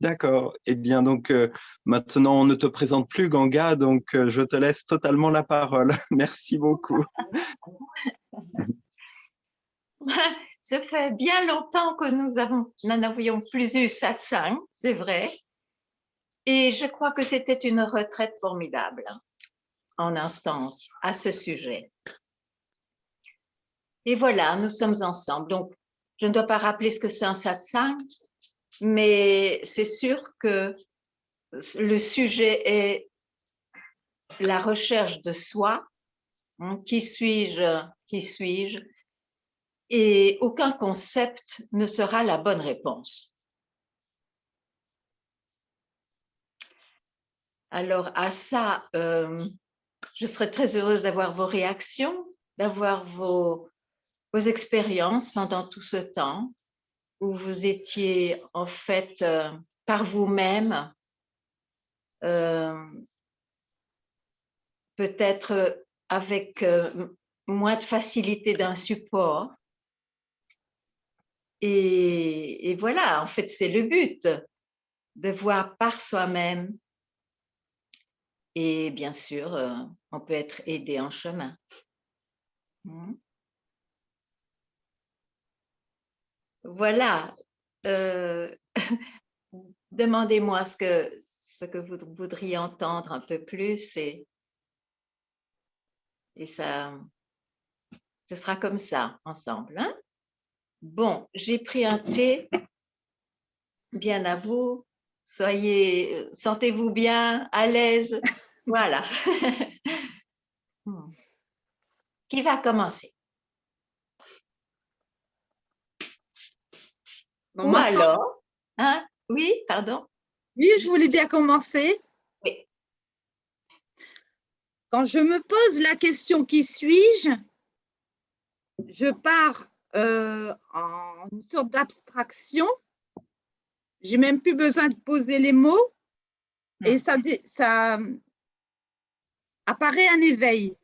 D'accord. Eh bien, donc, maintenant, on ne te présente plus, Ganga, donc je te laisse totalement la parole. Merci beaucoup. Ça fait bien longtemps que nous n'avions plus eu satsang, c'est vrai. Et je crois que c'était une retraite formidable, en un sens, à ce sujet. Et voilà, nous sommes ensemble. Donc, je ne dois pas rappeler ce que c'est un satsang, mais c'est sûr que le sujet est la recherche de soi. Qui suis-je? Qui suis-je? Et aucun concept ne sera la bonne réponse. Alors, à ça, je serais très heureuse d'avoir vos réactions, d'avoir vos expériences pendant tout ce temps où vous étiez en fait par vous-même, peut-être avec moins de facilité d'un support. Et voilà, en fait, c'est le but, de voir par soi-même. Et bien sûr, on peut être aidé en chemin. Voilà. Demandez-moi ce que vous voudriez entendre un peu plus et ça, ce sera comme ça ensemble. Hein? Bon, j'ai pris un thé. Bien à vous. Sentez-vous bien, à l'aise. Voilà. Qui va commencer? Bon, Ou alors, hein? Oui, pardon. Oui, je voulais bien commencer. Oui. Quand je me pose la question qui suis-je, je pars en une sorte d'abstraction. J'ai même plus besoin de poser les mots et ça apparaît un éveil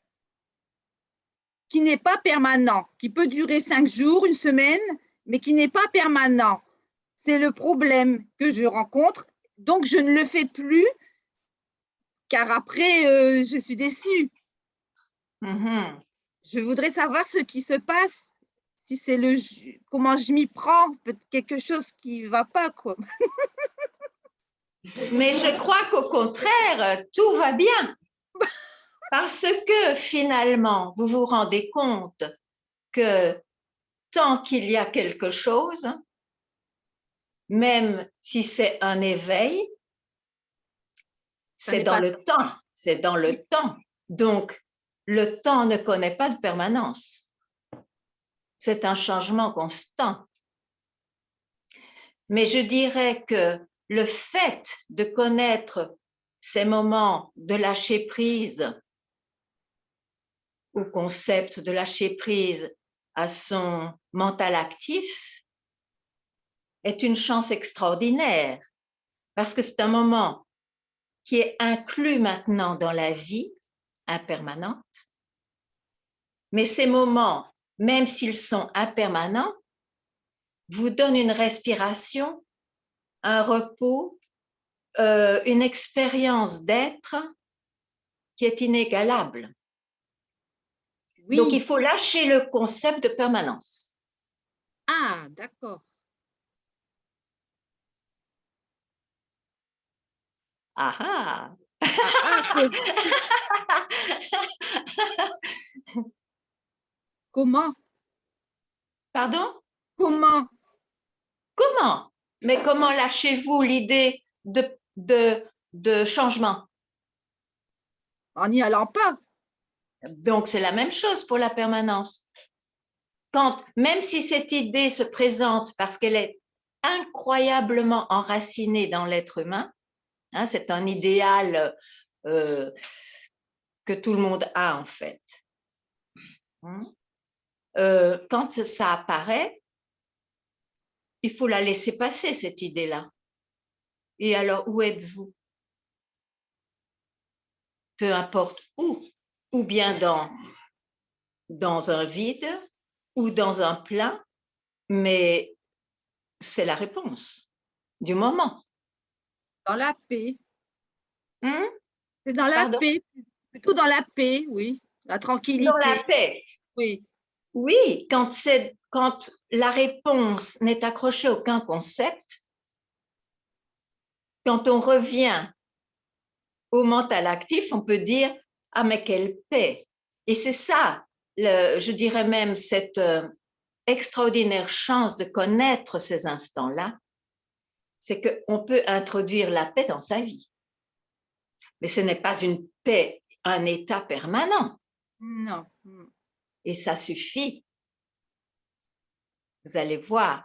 qui n'est pas permanent, qui peut durer 5 jours, une semaine, mais qui n'est pas permanent. C'est le problème que je rencontre, donc je ne le fais plus, car après, je suis déçue. Je voudrais savoir ce qui se passe, si c'est comment je m'y prends, peut-être quelque chose qui ne va pas, quoi. Mais je crois qu'au contraire, tout va bien. Parce que finalement, vous vous rendez compte que tant qu'il y a quelque chose, même si c'est un éveil, c'est dans le temps, c'est dans le temps. Donc, le temps ne connaît pas de permanence. C'est un changement constant. Mais je dirais que le fait de connaître ces moments de lâcher prise, au concept de lâcher prise à son mental actif, est une chance extraordinaire parce que c'est un moment qui est inclus maintenant dans la vie impermanente. Mais ces moments, même s'ils sont impermanents, vous donnent une respiration, un repos, une expérience d'être qui est inégalable. Oui. Donc, il faut lâcher le concept de permanence. Ah, d'accord. Ah ah. Comment? Pardon? Comment? Comment? Mais comment lâchez-vous l'idée de changement? En n'y allant pas. Donc, c'est la même chose pour la permanence. Même si cette idée se présente parce qu'elle est incroyablement enracinée dans l'être humain, hein, c'est un idéal que tout le monde a en fait. Quand ça apparaît, il faut la laisser passer, cette idée-là. Et alors, où êtes-vous? Peu importe où, ou bien dans un vide, ou dans un plein, mais c'est la réponse du moment. Dans la paix. Hmm? C'est dans la Pardon? paix, plutôt dans la paix, oui. La Dans tranquillité, la paix. oui. Oui, quand la réponse n'est accrochée à aucun concept, quand on revient au mental actif, on peut dire « Ah, mais quelle paix !» Et c'est ça, je dirais même cette extraordinaire chance de connaître ces instants-là, c'est qu'on peut introduire la paix dans sa vie. Mais ce n'est pas une paix, un état permanent. Non. Et ça suffit. Vous allez voir.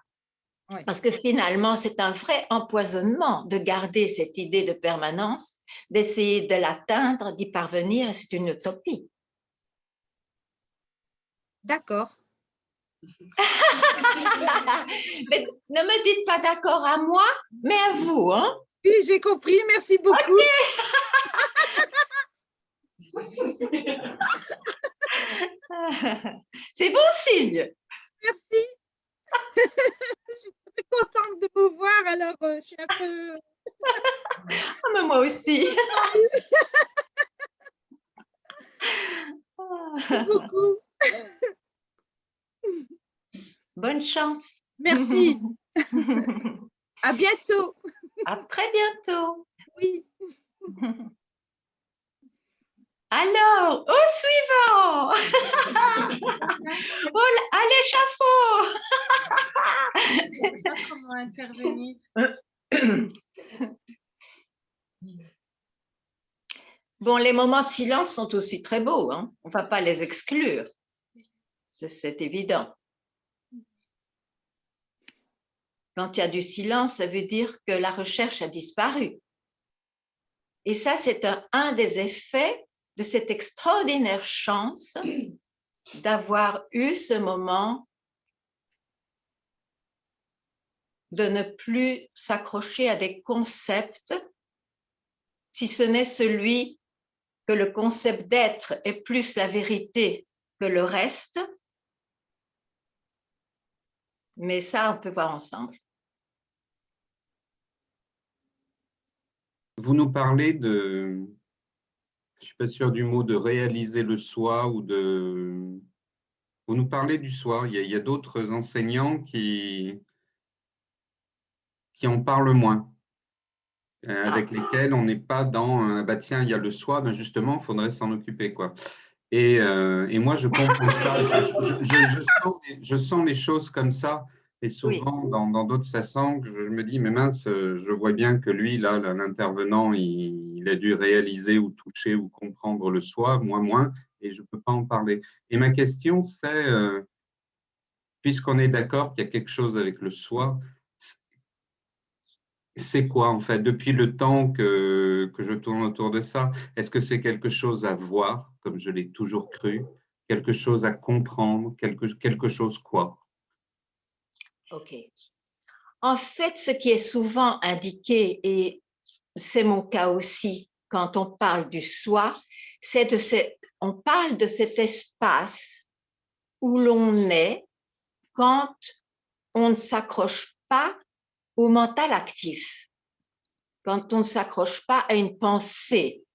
Oui. Parce que finalement, c'est un vrai empoisonnement de garder cette idée de permanence, d'essayer de l'atteindre, d'y parvenir, c'est une utopie. D'accord. Mais ne me dites pas d'accord à moi, mais à vous, hein? Oui, j'ai compris, merci beaucoup. C'est bon signe. Merci. Je suis très contente de vous voir, alors je suis un peu… Ah, mais moi aussi. Merci beaucoup. Bonne chance. Merci. À bientôt. À très bientôt. Oui. Alors, au suivant. À l'échafaud. Je sais pas comment intervenir. Bon, les moments de silence sont aussi très beaux, hein? On ne va pas les exclure. C'est évident. Quand il y a du silence, ça veut dire que la recherche a disparu. Et ça, c'est un des effets de cette extraordinaire chance d'avoir eu ce moment de ne plus s'accrocher à des concepts, si ce n'est celui que le concept d'être est plus la vérité que le reste. Mais ça, on peut voir ensemble. Vous nous parlez de, je ne suis pas sûr du mot, de réaliser le soi ou de… Vous nous parlez du soi. Il y a d'autres enseignants qui en parlent moins, avec lesquels on n'est pas dans bah tiens, il y a le soi, ben justement, il faudrait s'en occuper, quoi. Et moi, je comprends ça. Je sens les choses comme ça. Et souvent, Oui. dans d'autres satsang, je me dis, mais mince, je vois bien que lui, là, l'intervenant, il a dû réaliser ou toucher ou comprendre le soi, moi moins, et je ne peux pas en parler. Et ma question, c'est, puisqu'on est d'accord qu'il y a quelque chose avec le soi, c'est quoi en fait, depuis le temps que je tourne autour de ça? Est-ce que c'est quelque chose à voir, comme je l'ai toujours cru, quelque chose à comprendre, quelque chose quoi? OK. En fait, ce qui est souvent indiqué, et c'est mon cas aussi, quand on parle du soi, on parle de cet espace où l'on est quand on ne s'accroche pas au mental actif, quand on ne s'accroche pas à une pensée.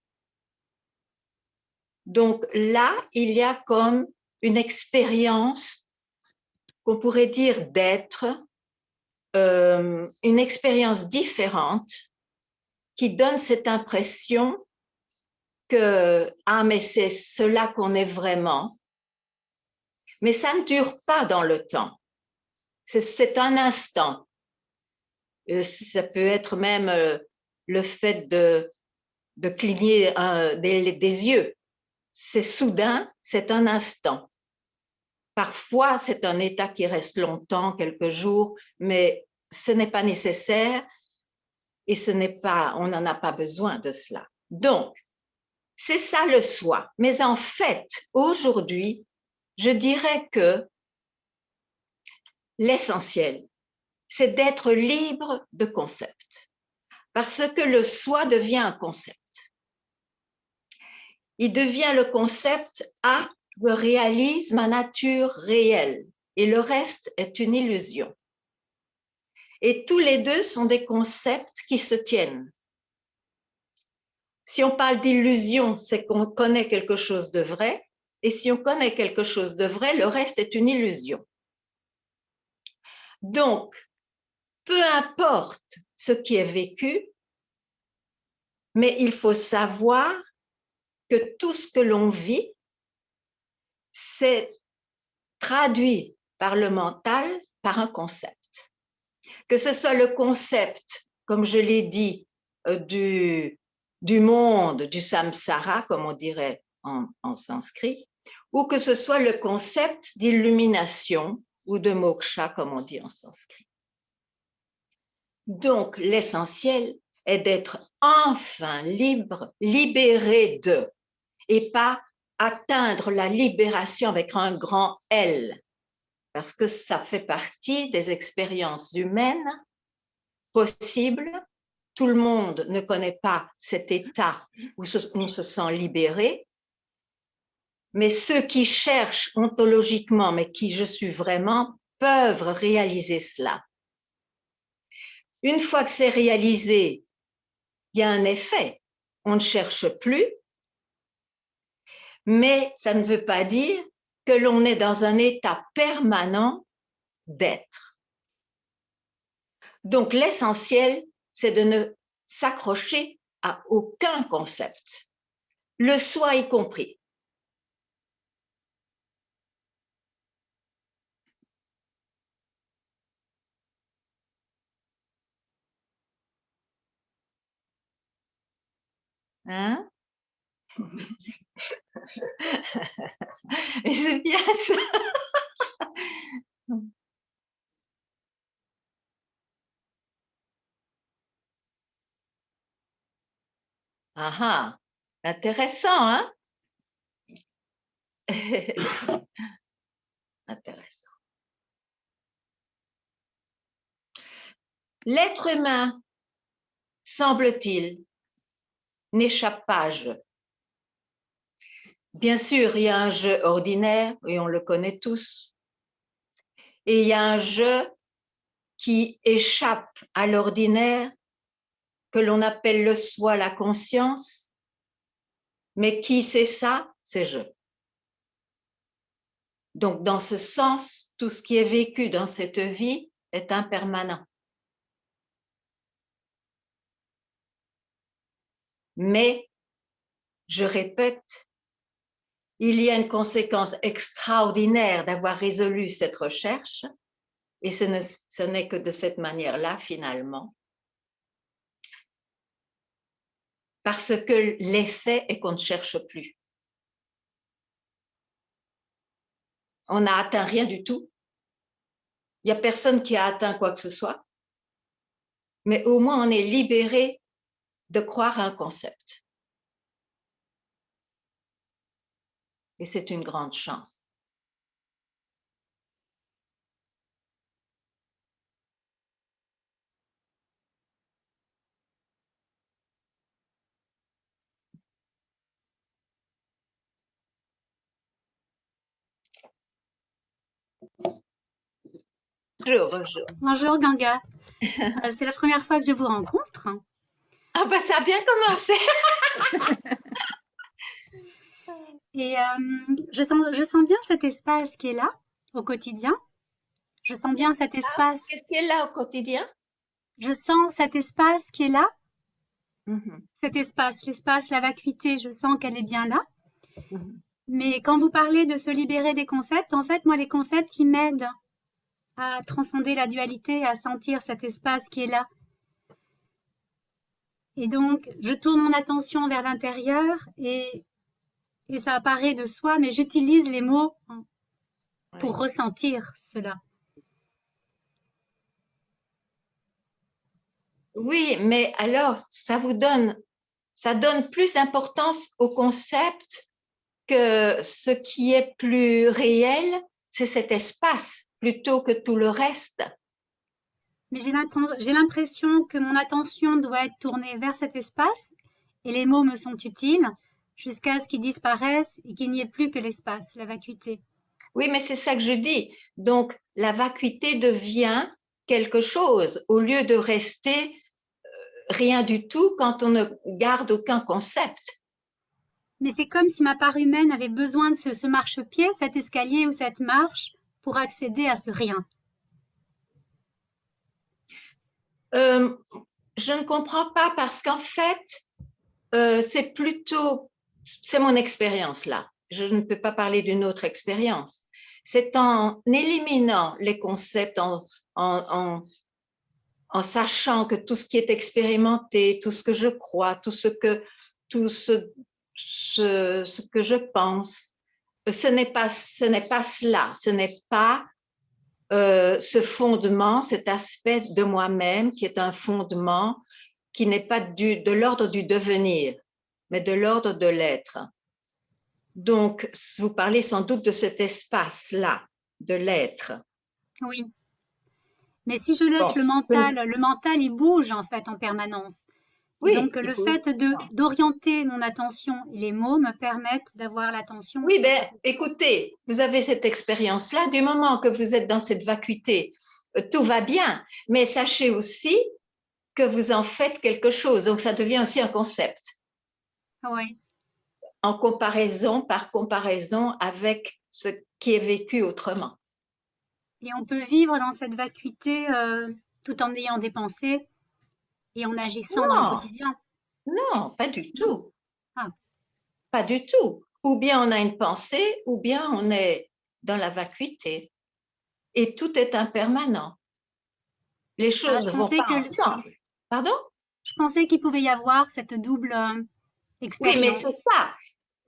Donc là, il y a comme une expérience qu'on pourrait dire d'être, une expérience différente qui donne cette impression que, ah, mais c'est cela qu'on est vraiment. Mais ça ne dure pas dans le temps. C'est un instant. Ça peut être même le fait de cligner des yeux. C'est soudain, c'est un instant. Parfois, c'est un état qui reste longtemps, quelques jours, mais ce n'est pas nécessaire et on n'en a pas besoin de cela. Donc, c'est ça le soi. Mais en fait, aujourd'hui, je dirais que l'essentiel, c'est d'être libre de concept. Parce que le soi devient un concept. Il devient le concept « Ah, je réalise ma nature réelle » et le reste est une illusion. Et tous les deux sont des concepts qui se tiennent. Si on parle d'illusion, c'est qu'on connaît quelque chose de vrai. Et si on connaît quelque chose de vrai, le reste est une illusion. Donc, peu importe ce qui est vécu, mais il faut savoir que tout ce que l'on vit, c'est traduit par le mental, par un concept. Que ce soit le concept, comme je l'ai dit, du monde, du samsara, comme on dirait en sanskrit, ou que ce soit le concept d'illumination ou de moksha, comme on dit en sanskrit. Donc, l'essentiel est d'être enfin libre, libéré de, et pas atteindre la libération avec un grand L, parce que ça fait partie des expériences humaines possibles. Tout le monde ne connaît pas cet état où on se sent libéré, mais ceux qui cherchent ontologiquement, mais qui je suis vraiment, peuvent réaliser cela. Une fois que c'est réalisé, il y a un effet. On ne cherche plus, mais ça ne veut pas dire que l'on est dans un état permanent d'être. Donc, l'essentiel, c'est de ne s'accrocher à aucun concept, le soi y compris. Hein? Et c'est bien ça. Ah ah, intéressant, hein? Intéressant. L'être humain, semble-t-il, n'échappe pas à un jeu. Bien sûr, il y a un jeu ordinaire, et on le connaît tous. Et il y a un jeu qui échappe à l'ordinaire, que l'on appelle le soi, la conscience. Mais qui c'est ça? C'est je. Donc, dans ce sens, tout ce qui est vécu dans cette vie est impermanent. Mais, je répète, il y a une conséquence extraordinaire d'avoir résolu cette recherche, et ce n'est que de cette manière-là, finalement, parce que l'effet est qu'on ne cherche plus. On n'a atteint rien du tout. Il n'y a personne qui a atteint quoi que ce soit, mais au moins on est libéré de croire à un concept. Et c'est une grande chance. Bonjour, bonjour. Bonjour Ganga. C'est la première fois que je vous rencontre. Ah ben ça a bien commencé. Et je sens bien cet espace qui est là au quotidien. Je sens bien cet espace. Qu'est-ce qui est là au quotidien? Je sens cet espace qui est là. Mm-hmm. Cet espace, l'espace, la vacuité, je sens qu'elle est bien là. Mm-hmm. Mais quand vous parlez de se libérer des concepts, en fait, moi, les concepts, ils m'aident à transcender la dualité, à sentir cet espace qui est là. Et donc, je tourne mon attention vers l'intérieur et ça apparaît de soi, mais j'utilise les mots pour ressentir cela. Oui, mais alors, ça donne plus d'importance au concept que ce qui est plus réel, c'est cet espace plutôt que tout le reste. Mais j'ai l'impression que mon attention doit être tournée vers cet espace et les mots me sont utiles jusqu'à ce qu'ils disparaissent et qu'il n'y ait plus que l'espace, la vacuité. Oui, mais c'est ça que je dis. Donc, la vacuité devient quelque chose au lieu de rester rien du tout quand on ne garde aucun concept. Mais c'est comme si ma part humaine avait besoin de ce marchepied, cet escalier ou cette marche pour accéder à ce rien. Je ne comprends pas parce qu'en fait, c'est mon expérience là. Je ne peux pas parler d'une autre expérience. C'est en éliminant les concepts, en sachant que tout ce qui est expérimenté, tout ce que je crois, tout ce que je pense, ce n'est pas cela, ce n'est pas ce fondement, cet aspect de moi-même qui est un fondement qui n'est pas de l'ordre du devenir, mais de l'ordre de l'être. Donc, vous parlez sans doute de cet espace-là, de l'être. Oui. Mais si je laisse le mental, il bouge en fait en permanence. Oui, donc, le fait d'orienter mon attention et les mots me permettent d'avoir l'attention. Oui, ben, écoutez, vous avez cette expérience-là. Du moment que vous êtes dans cette vacuité, tout va bien. Mais sachez aussi que vous en faites quelque chose. Donc, ça devient aussi un concept. Oui. Par comparaison avec ce qui est vécu autrement. Et on peut vivre dans cette vacuité tout en ayant des pensées et en agissant dans le quotidien. Non, pas du tout. Ah. Pas du tout. Ou bien on a une pensée, ou bien on est dans la vacuité. Et tout est impermanent. Les choses ne vont pas ensemble. Pardon? Je pensais qu'il pouvait y avoir cette double expérience. Oui, mais c'est ça.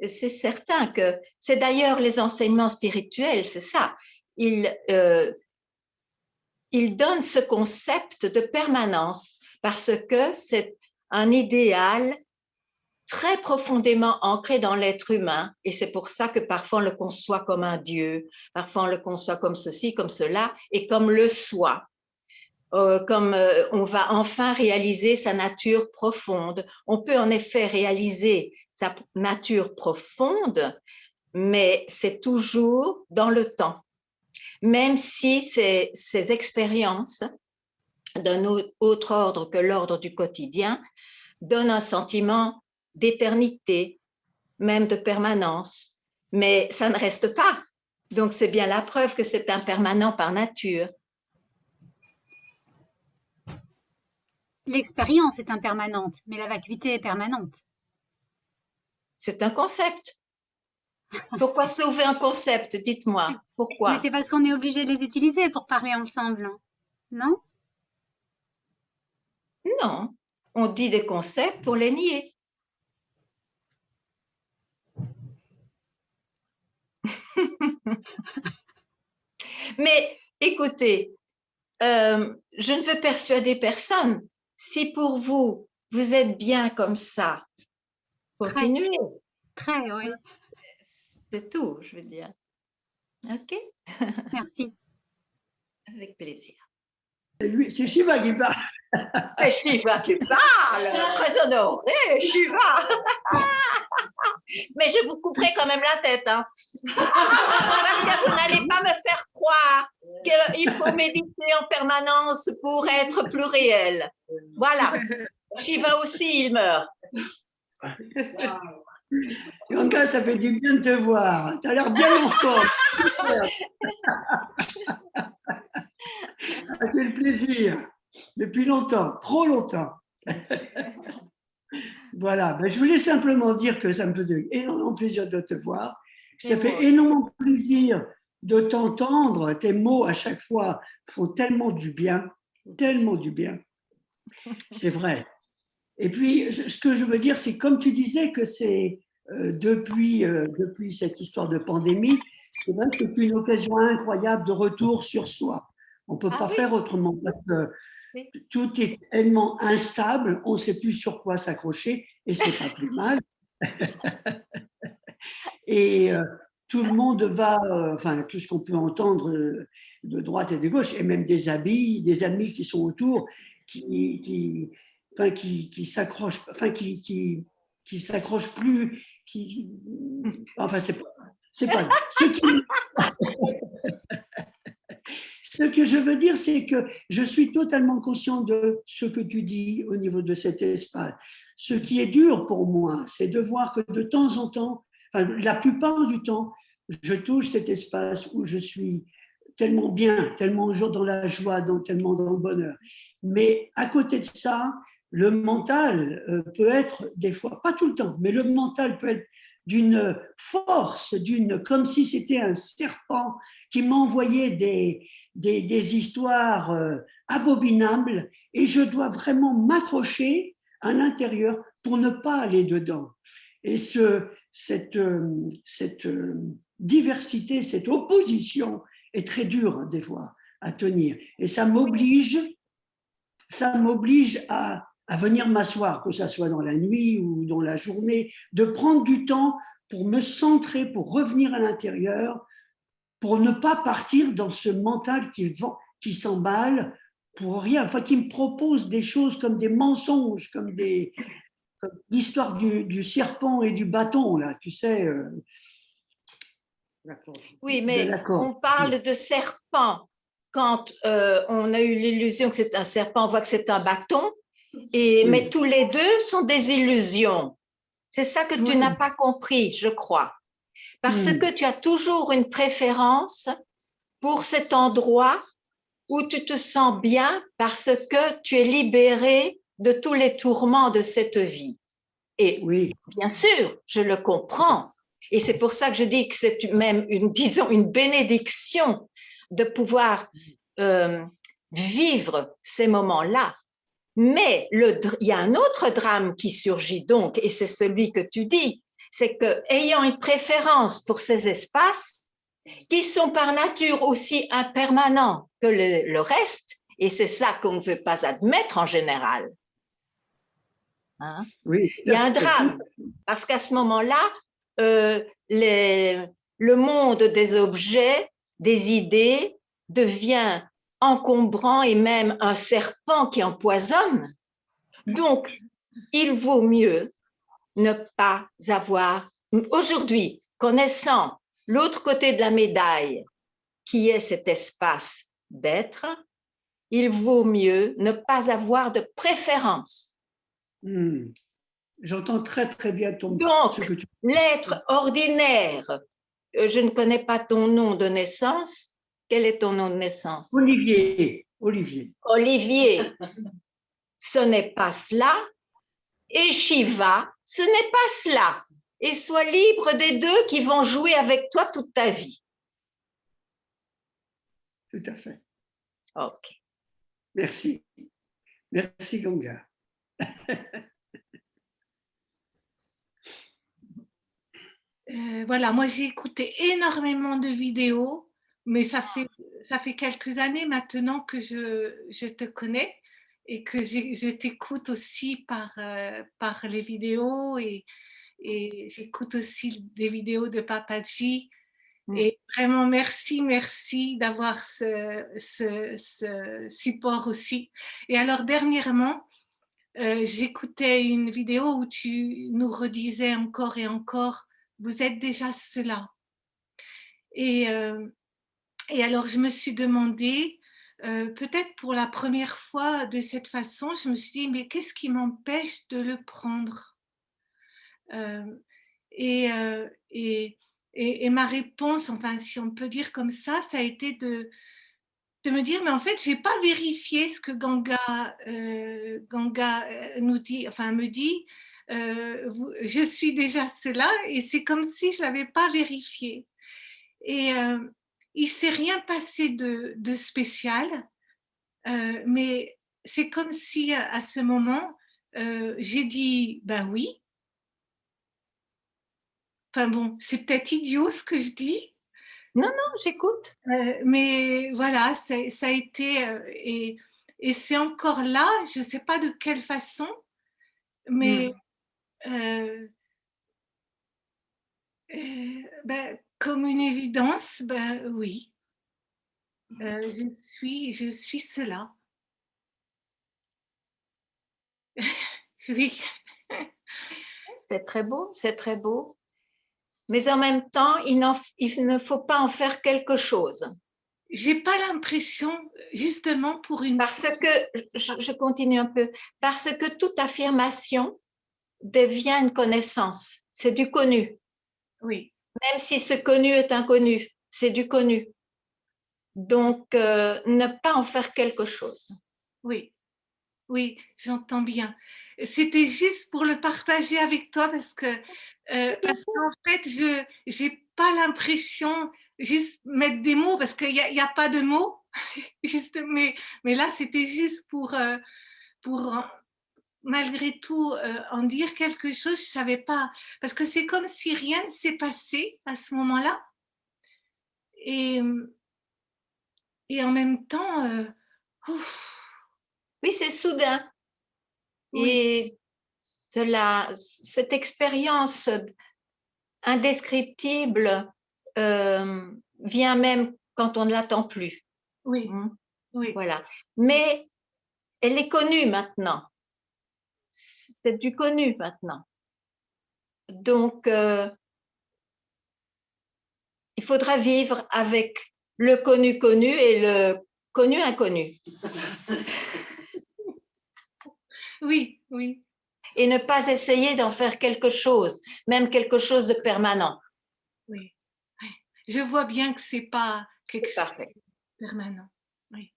C'est certain que c'est d'ailleurs les enseignements spirituels, c'est ça. Ils donnent ce concept de permanence parce que c'est un idéal très profondément ancré dans l'être humain et c'est pour ça que parfois on le conçoit comme un Dieu, parfois on le conçoit comme ceci, comme cela et comme le soi. Comme on va enfin réaliser sa nature profonde. On peut en effet réaliser sa nature profonde, mais c'est toujours dans le temps. Même si ces expériences d'un autre ordre que l'ordre du quotidien donnent un sentiment d'éternité, même de permanence, mais ça ne reste pas. Donc c'est bien la preuve que c'est impermanent par nature. L'expérience est impermanente, mais la vacuité est permanente. C'est un concept. Pourquoi sauver un concept? Dites-moi. Pourquoi? Mais c'est parce qu'on est obligé de les utiliser pour parler ensemble, non? Non. On dit des concepts pour les nier. Mais écoutez, je ne veux persuader personne. Si pour vous, vous êtes bien comme ça, continuez. Très, oui. C'est tout, je veux dire. OK? Merci. Avec plaisir. C'est Shiva qui parle. C'est Shiva qui parle. Très honoré, Shiva. Mais je vous couperai quand même la tête. Hein. Parce que vous n'allez pas me faire croire qu'il faut méditer en permanence pour être plus réel. Voilà. Shiva aussi, il meurt. Ganga, ça fait du bien de te voir. Tu as l'air bien en forme. Ça fait le plaisir. Depuis longtemps, trop longtemps. Voilà, ben, je voulais simplement dire que ça me faisait énormément plaisir de te voir. Ça fait énormément plaisir de t'entendre. Tes mots à chaque fois font tellement du bien, tellement du bien. C'est vrai. Et puis, ce que je veux dire, c'est comme tu disais que c'est depuis cette histoire de pandémie, c'est vrai que c'est une occasion incroyable de retour sur soi. On ne peut pas faire autrement parce que tout est tellement instable, on ne sait plus sur quoi s'accrocher et c'est pas plus mal. Et tout le monde va, enfin tout ce qu'on peut entendre de droite et de gauche, et même des amis qui sont autour, qui s'accrochent, enfin qui s'accrochent plus, enfin c'est pas Ce que je veux dire, c'est que je suis totalement conscient de ce que tu dis au niveau de cet espace. Ce qui est dur pour moi, c'est de voir que de temps en temps, enfin, la plupart du temps, je touche cet espace où je suis tellement bien, tellement toujours dans la joie, tellement dans le bonheur. Mais à côté de ça, le mental peut être des fois, pas tout le temps, mais le mental peut être d'une force, comme si c'était un serpent qui m'envoyait des histoires abominables et je dois vraiment m'accrocher à l'intérieur pour ne pas aller dedans. Et cette diversité, cette opposition est très dure des fois à tenir. Et ça m'oblige à venir m'asseoir, que ce soit dans la nuit ou dans la journée, de prendre du temps pour me centrer, pour revenir à l'intérieur, pour ne pas partir dans ce mental qui s'emballe pour rien, enfin qui me propose des choses comme des mensonges, comme l'histoire du serpent et du bâton, là, tu sais. Oui, mais on parle de serpent quand on a eu l'illusion que c'est un serpent, on voit que c'est un bâton, mais tous les deux sont des illusions. C'est ça que tu n'as pas compris, je crois. Parce que tu as toujours une préférence pour cet endroit où tu te sens bien parce que tu es libéré de tous les tourments de cette vie. Et bien sûr, je le comprends. Et c'est pour ça que je dis que c'est même disons, une bénédiction de pouvoir vivre ces moments-là. Mais il y a un autre drame qui surgit donc, et c'est celui que tu dis, c'est qu'ayant une préférence pour ces espaces, qui sont par nature aussi impermanents que le reste, et c'est ça qu'on ne veut pas admettre en général. Hein? Il y a un drame, parce qu'à ce moment-là, le monde des objets, des idées, devient encombrant et même un serpent qui empoisonne. Donc, il vaut mieux ne pas avoir, aujourd'hui, connaissant l'autre côté de la médaille, qui est cet espace d'être, il vaut mieux ne pas avoir de préférence. J'entends très très bien ton... Donc, l'être ordinaire, je ne connais pas ton nom de naissance. Quel est ton nom de naissance? Olivier. Olivier, ce n'est pas cela. Et Shiva, ce n'est pas cela. Et sois libre des deux qui vont jouer avec toi toute ta vie. Tout à fait. Ok. Merci. Merci, Ganga. Voilà, moi j'ai écouté énormément de vidéos, mais ça fait quelques années maintenant que je te connais et que je t'écoute aussi par les vidéos et j'écoute aussi des vidéos de Papaji. Et vraiment, merci d'avoir ce support aussi. Et alors, dernièrement, j'écoutais une vidéo où tu nous redisais encore et encore, vous êtes déjà cela. Et alors, je me suis demandé, peut-être pour la première fois de cette façon, je me suis dit, mais qu'est-ce qui m'empêche de le prendre? Et ma réponse, enfin, si on peut dire comme ça a été de me dire, mais en fait, je n'ai pas vérifié ce que Ganga nous dit, enfin, me dit, je suis déjà cela, et c'est comme si je ne l'avais pas vérifié. Et il ne s'est rien passé de spécial, mais c'est comme si à ce moment, j'ai dit, ben oui. Enfin bon, c'est peut-être idiot ce que je dis. Non, j'écoute. Mais voilà, ça a été, et c'est encore là, je ne sais pas de quelle façon, mais comme une évidence, ben oui, je suis cela. Oui. C'est très beau, c'est très beau. Mais en même temps, il ne faut pas en faire quelque chose. j'ai pas l'impression, justement, pour une Parce que, je continue un peu, parce que toute affirmation devient une connaissance. C'est du connu. Oui, Même si ce connu est inconnu, c'est du connu. Donc, ne pas en faire quelque chose. oui, oui, j'entends bien. C'était juste pour le partager avec toi parce qu'en fait, je j'ai pas l'impression juste mettre des mots parce qu'il y a pas de mots. Juste, mais là, c'était juste pour malgré tout en dire quelque chose. Je savais pas parce que c'est comme si rien ne s'est passé à ce moment-là et, et en même temps, ouf, Oui, c'est soudain. oui, Et cette expérience indescriptible vient même quand on ne l'attend plus. oui, oui, Voilà. Mais elle est connue maintenant. C'est du connu maintenant. Donc, il faudra vivre avec le connu connu et le connu inconnu. oui, oui. Et ne pas essayer d'en faire quelque chose, même quelque chose de permanent. Oui, oui. Je vois bien que c'est pas quelque chose Parfait. de permanent. Oui.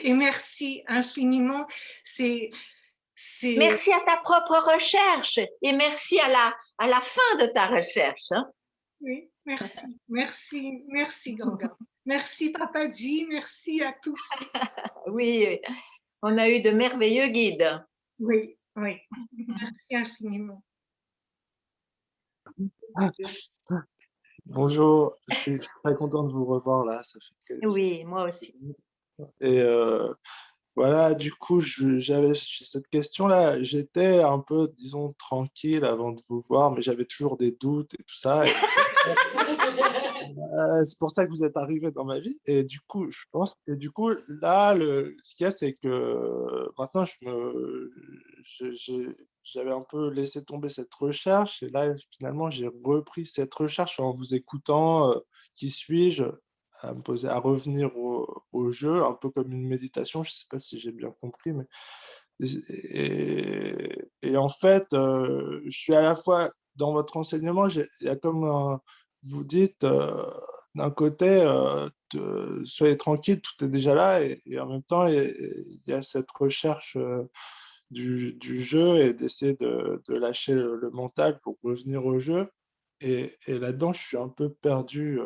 Et merci infiniment. C'est Merci à ta propre recherche et merci à la fin de ta recherche. Hein. oui, merci, merci, merci Ganga. Merci Papaji, merci à tous. Oui, on a eu de merveilleux guides. Oui, oui. Merci infiniment. Bonjour, je suis très content de vous revoir là. Ça fait que... Oui, moi aussi. Et voilà, du coup, j'avais cette question-là. J'étais un peu, disons, tranquille avant de vous voir, mais j'avais toujours des doutes et tout ça. Et, c'est pour ça que vous êtes arrivé dans ma vie. Et du coup, je pense, et du coup, là, ce qu'il y a, c'est que maintenant, j'avais un peu laissé tomber cette recherche. Et là, finalement, j'ai repris cette recherche en vous écoutant. Qui suis-je? À me poser, à revenir au jeu, un peu comme une méditation. Je ne sais pas si j'ai bien compris, mais et en fait, je suis à la fois dans votre enseignement, il y a comme vous dites d'un côté, soyez tranquille, tout est déjà là, et en même temps, il y a cette recherche du jeu et d'essayer de lâcher le mental pour revenir au jeu. Et là-dedans, je suis un peu perdu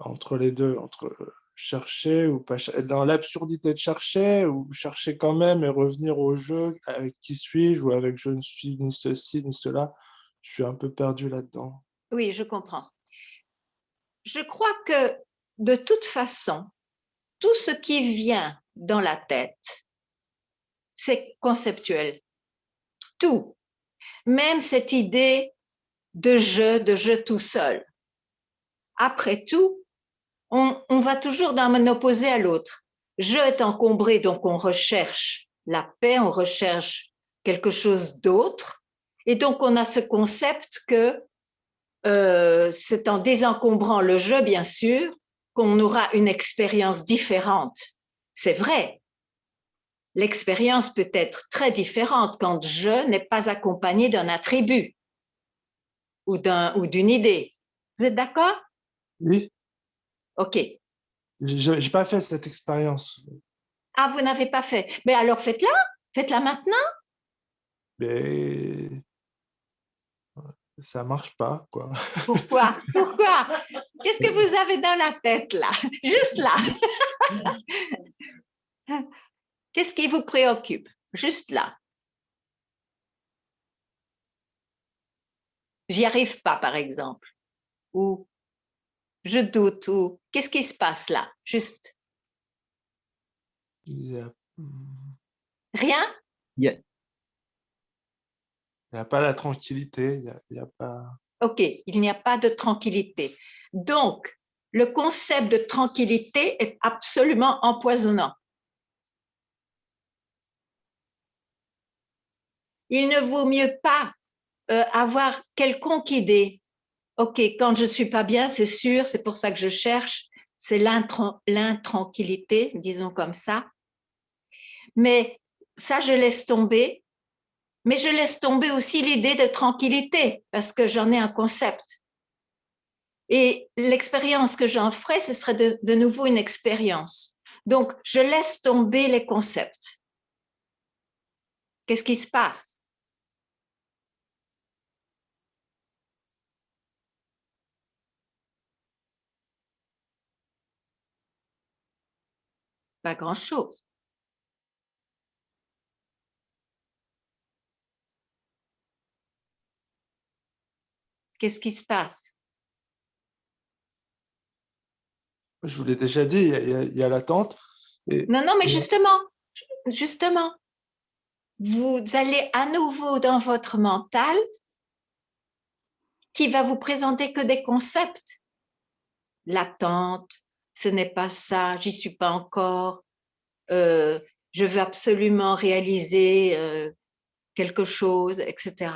entre les deux, entre chercher ou pas chercher, dans l'absurdité de chercher ou chercher quand même et revenir au jeu avec qui suis-je ou avec je ne suis ni ceci ni cela. Je suis un peu perdu là-dedans. Oui, je comprends. Je crois que de toute façon, tout ce qui vient dans la tête, c'est conceptuel. Tout. Même cette idée de jeu tout seul. Après tout, on va toujours d'un opposé à l'autre. Je est encombré, donc on recherche la paix, on recherche quelque chose d'autre. Et donc, on a ce concept que c'est en désencombrant le jeu, bien sûr, qu'on aura une expérience différente. C'est vrai. L'expérience peut être très différente quand je n'est pas accompagné d'un attribut ou d'une idée. Vous êtes d'accord? Oui. OK. Je n'ai pas fait cette expérience. Ah, vous n'avez pas fait. Mais alors faites-la. Faites-la maintenant. Mais ça marche pas, quoi. Pourquoi? Pourquoi? Qu'est-ce que vous avez dans la tête, là? Juste là. Qu'est-ce qui vous préoccupe? Juste là. J'y arrive pas, par exemple. Ou je doute. Ou qu'est-ce qui se passe là? Juste. Rien? Il n'y a pas la tranquillité. Il y a pas... OK, il n'y a pas de tranquillité. Donc, le concept de tranquillité est absolument empoisonnant. Il ne vaut mieux pas avoir quelconque idée. OK, quand je ne suis pas bien, c'est sûr, c'est pour ça que je cherche. c'est l'intranquillité, disons comme ça. Mais ça, je laisse tomber. Mais je laisse tomber aussi l'idée de tranquillité parce que j'en ai un concept. Et l'expérience que j'en ferai, ce serait de nouveau une expérience. Donc, je laisse tomber les concepts. Qu'est-ce qui se passe? Pas grand-chose. Qu'est-ce qui se passe? Je vous l'ai déjà dit, il y a l'attente. Non, mais justement, vous allez à nouveau dans votre mental qui va vous présenter que des concepts. L'attente, ce n'est pas ça, j'y suis pas encore, je veux absolument réaliser quelque chose, etc.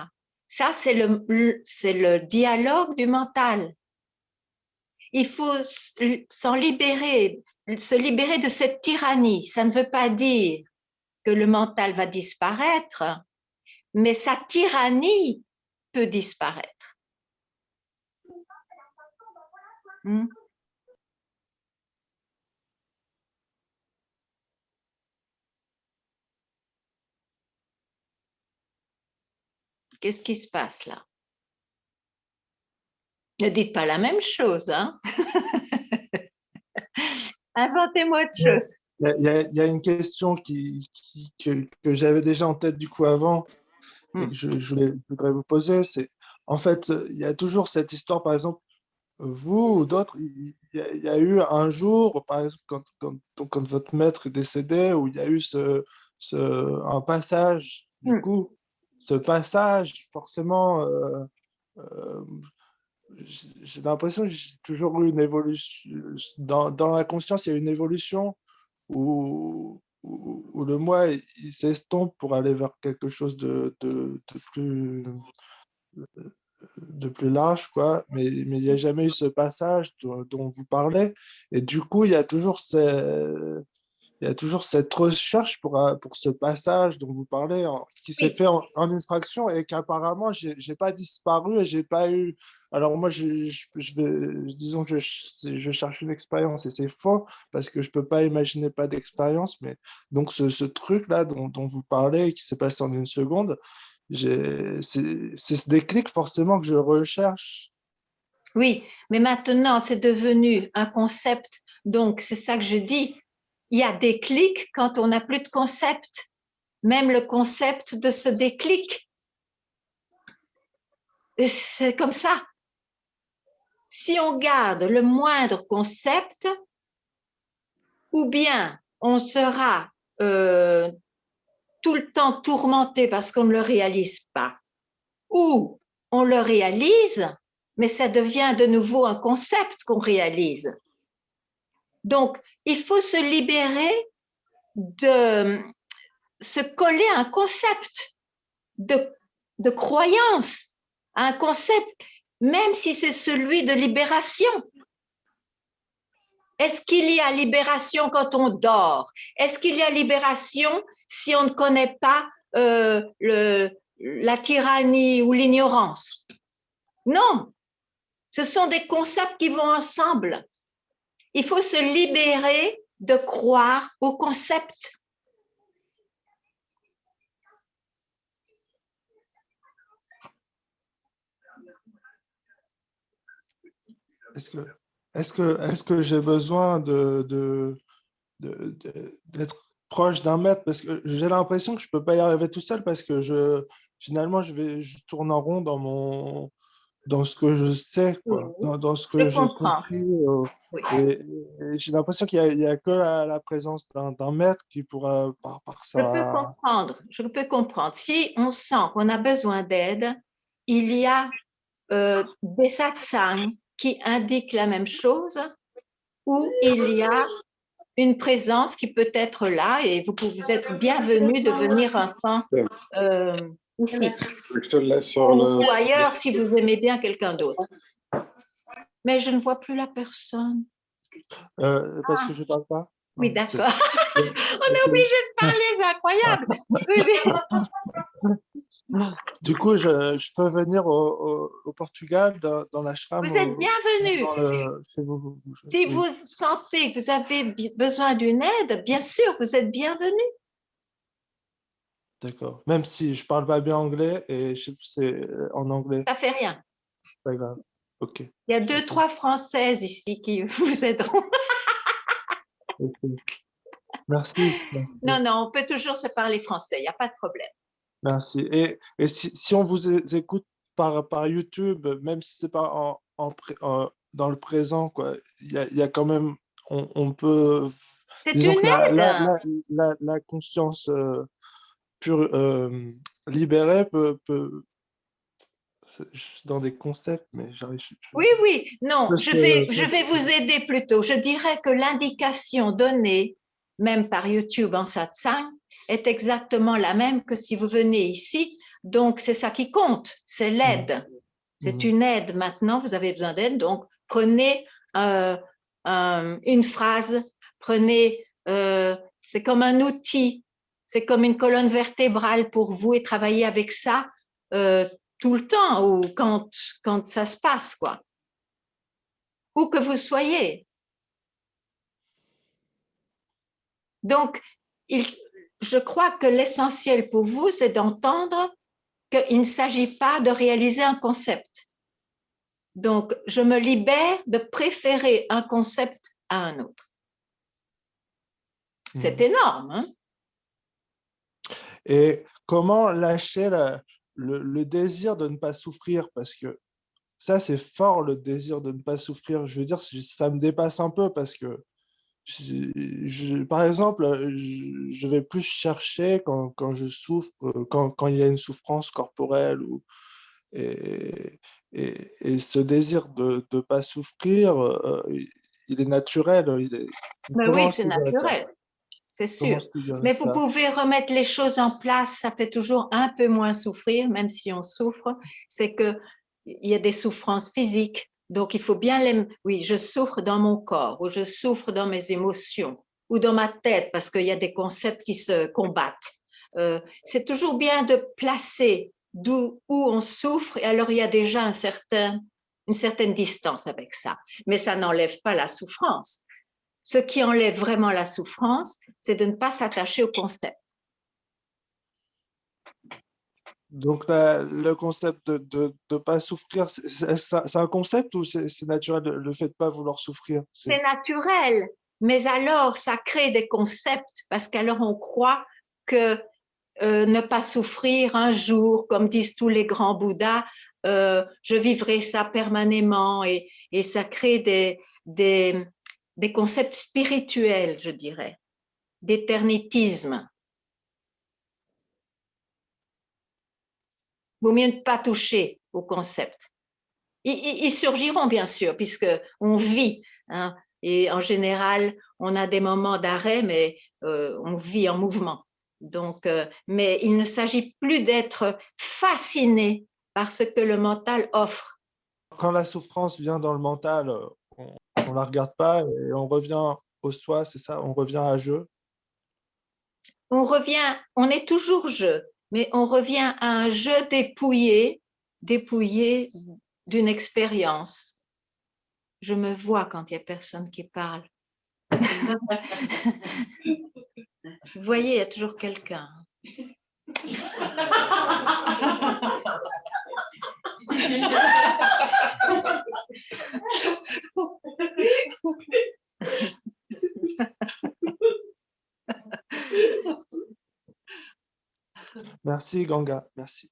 Ça, c'est le dialogue du mental. Il faut s'en libérer, se libérer de cette tyrannie. Ça ne veut pas dire que le mental va disparaître, mais sa tyrannie peut disparaître. Qu'est-ce qui se passe là? Ne dites pas la même chose, hein? Inventez-moi autre chose. Il y a une question que j'avais déjà en tête du coup avant et que je voudrais vous poser, c'est en fait, il y a toujours cette histoire, par exemple, vous ou d'autres, il y a eu un jour, par exemple, quand votre maître est décédé, où il y a eu un passage, du coup, ce passage, forcément, j'ai l'impression que j'ai toujours eu une évolution. Dans la conscience, il y a une évolution où le moi, il s'estompe pour aller vers quelque chose de plus large, quoi. Mais il n'y a jamais eu ce passage dont vous parlez. Et du coup, il y a toujours cette recherche pour ce passage dont vous parlez, qui s'est fait en une fraction et qu'apparemment, j'ai pas disparu et j'ai pas eu. Alors moi, disons que je cherche une expérience et c'est faux parce que je peux pas imaginer pas d'expérience. Mais donc ce truc-là dont vous parlez qui s'est passé en une seconde, c'est ce déclic forcément que je recherche. Oui, mais maintenant, c'est devenu un concept. Donc, c'est ça que je dis. Il y a des clics quand on n'a plus de concept. Même le concept de ce déclic. C'est comme ça. Si on garde le moindre concept, ou bien on sera tout le temps tourmenté parce qu'on ne le réalise pas, ou on le réalise, mais ça devient de nouveau un concept qu'on réalise. Donc, il faut se libérer de se coller à un concept de croyance, à un concept, même si c'est celui de libération. Est-ce qu'il y a libération quand on dort? Est-ce qu'il y a libération si on ne connaît pas la tyrannie ou l'ignorance? Non, ce sont des concepts qui vont ensemble. Il faut se libérer de croire au concept. Est-ce que j'ai besoin d'être proche d'un maître? Parce que j'ai l'impression que je ne peux pas y arriver tout seul parce que finalement, je tourne en rond dans ce que je sais, quoi, dans ce que j'ai compris. Et j'ai l'impression qu'il n'y a que la présence d'un maître qui pourra, par sa... Je peux comprendre. Si on sent qu'on a besoin d'aide, il y a des satsangs qui indiquent la même chose, où il y a une présence qui peut être là et vous êtes bienvenue de venir un temps ici. Ou ailleurs si vous aimez bien quelqu'un d'autre. Mais je ne vois plus la personne. Parce que je ne parle pas. Oui, Non, d'accord. On est obligé de parler, c'est incroyable. Oui, oui. Du coup, je peux venir au Portugal, dans l'ashram. Vous êtes bienvenue. Si vous sentez que vous avez besoin d'une aide, bien sûr, vous êtes bienvenue. D'accord. Même si je ne parle pas bien anglais et c'est en anglais. Ça fait rien. Pas grave. OK. Il y a 2-3 Françaises ici qui vous aideront. Okay. Merci. Non, non, on peut toujours se parler français, il n'y a pas de problème. Merci. Et si on vous écoute par YouTube, même si ce n'est pas dans le présent, quoi, il y a quand même, on peut, C'est disons une que aide. la conscience pure, libérée dans des concepts, mais j'arrive. Oui, oui, non, je vais vous aider plutôt. Je dirais que l'indication donnée, même par YouTube en satsang, est exactement la même que si vous venez ici. Donc, c'est ça qui compte, c'est l'aide. C'est une aide maintenant, vous avez besoin d'aide. Donc, prenez une phrase, prenez, c'est comme un outil, c'est comme une colonne vertébrale pour vous et travaillez avec ça tout le temps ou quand ça se passe, quoi. Où que vous soyez. Donc, je crois que l'essentiel pour vous, c'est d'entendre qu'il ne s'agit pas de réaliser un concept. Donc, je me libère de préférer un concept à un autre. C'est énorme, hein? Et comment lâcher le désir de ne pas souffrir? Parce que ça, c'est fort, le désir de ne pas souffrir. Je veux dire, ça me dépasse un peu parce que, par exemple, je vais plus chercher quand je souffre, quand il y a une souffrance corporelle. Et ce désir de ne pas souffrir, il est naturel. Mais oui, c'est naturel, c'est sûr. Mais vous pouvez remettre les choses en place, ça fait toujours un peu moins souffrir, même si on souffre. C'est qu'il y a des souffrances physiques. Donc, il faut bien oui, je souffre dans mon corps, ou je souffre dans mes émotions, ou dans ma tête, parce qu'il y a des concepts qui se combattent. C'est toujours bien de placer où on souffre, et alors il y a déjà une certaine distance avec ça. Mais ça n'enlève pas la souffrance. Ce qui enlève vraiment la souffrance, c'est de ne pas s'attacher au concept. Donc, le concept de ne pas souffrir, c'est un concept ou c'est naturel, le fait de ne pas vouloir souffrir? C'est naturel, mais alors ça crée des concepts parce qu'alors on croit que ne pas souffrir un jour, comme disent tous les grands Bouddhas, je vivrai ça permanément et ça crée des concepts spirituels, je dirais, d'éternitisme. Vaut mieux ne pas toucher aux concepts. Ils surgiront bien sûr, puisqu'on vit, hein, et en général, on a des moments d'arrêt, mais on vit en mouvement. Donc, mais il ne s'agit plus d'être fasciné par ce que le mental offre. Quand la souffrance vient dans le mental, on ne la regarde pas et on revient au soi, c'est ça? On revient à je? On est toujours je, mais on revient à un je dépouillé d'une expérience. Je me vois quand il n'y a personne qui parle. Vous voyez, il y a toujours quelqu'un. Merci Ganga, merci.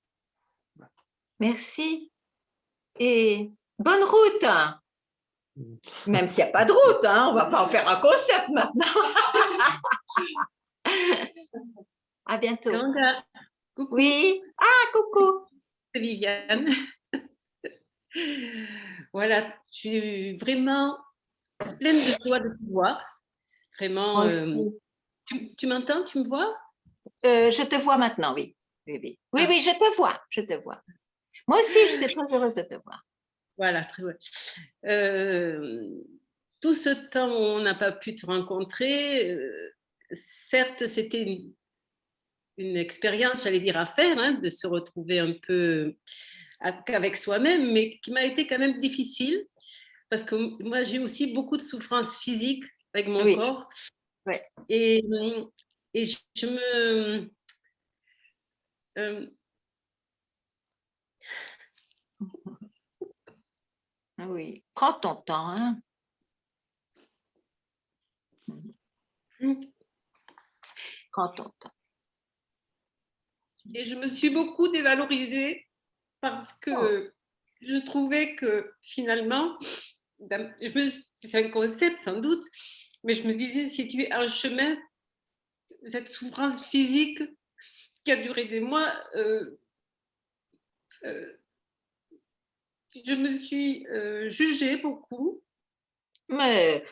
Merci. Et bonne route. Même s'il n'y a pas de route, hein, on ne va pas en faire un concept maintenant. À bientôt. Ganga, coucou. Oui. Ah, coucou. C'est Viviane. Voilà, je suis vraiment pleine de joie de te voir. Vraiment. Tu m'entends? Tu me vois? Je te vois maintenant, oui. Oui, je te vois. Je te vois. Moi aussi, je suis très heureuse de te voir. Voilà, très bien. tout ce temps où on n'a pas pu te rencontrer, certes, c'était une expérience, j'allais dire, à faire, hein, de se retrouver un peu avec soi-même, mais qui m'a été quand même difficile, parce que moi, j'ai aussi beaucoup de souffrances physiques avec mon corps. Ouais. Et je me... Oui, prends ton temps. Hein. Prends ton temps. Et je me suis beaucoup dévalorisée parce que je trouvais que finalement, c'est un concept sans doute, mais je me disais, si tu es un chemin, cette souffrance physique qui a duré des mois, je me suis jugée beaucoup. Mais...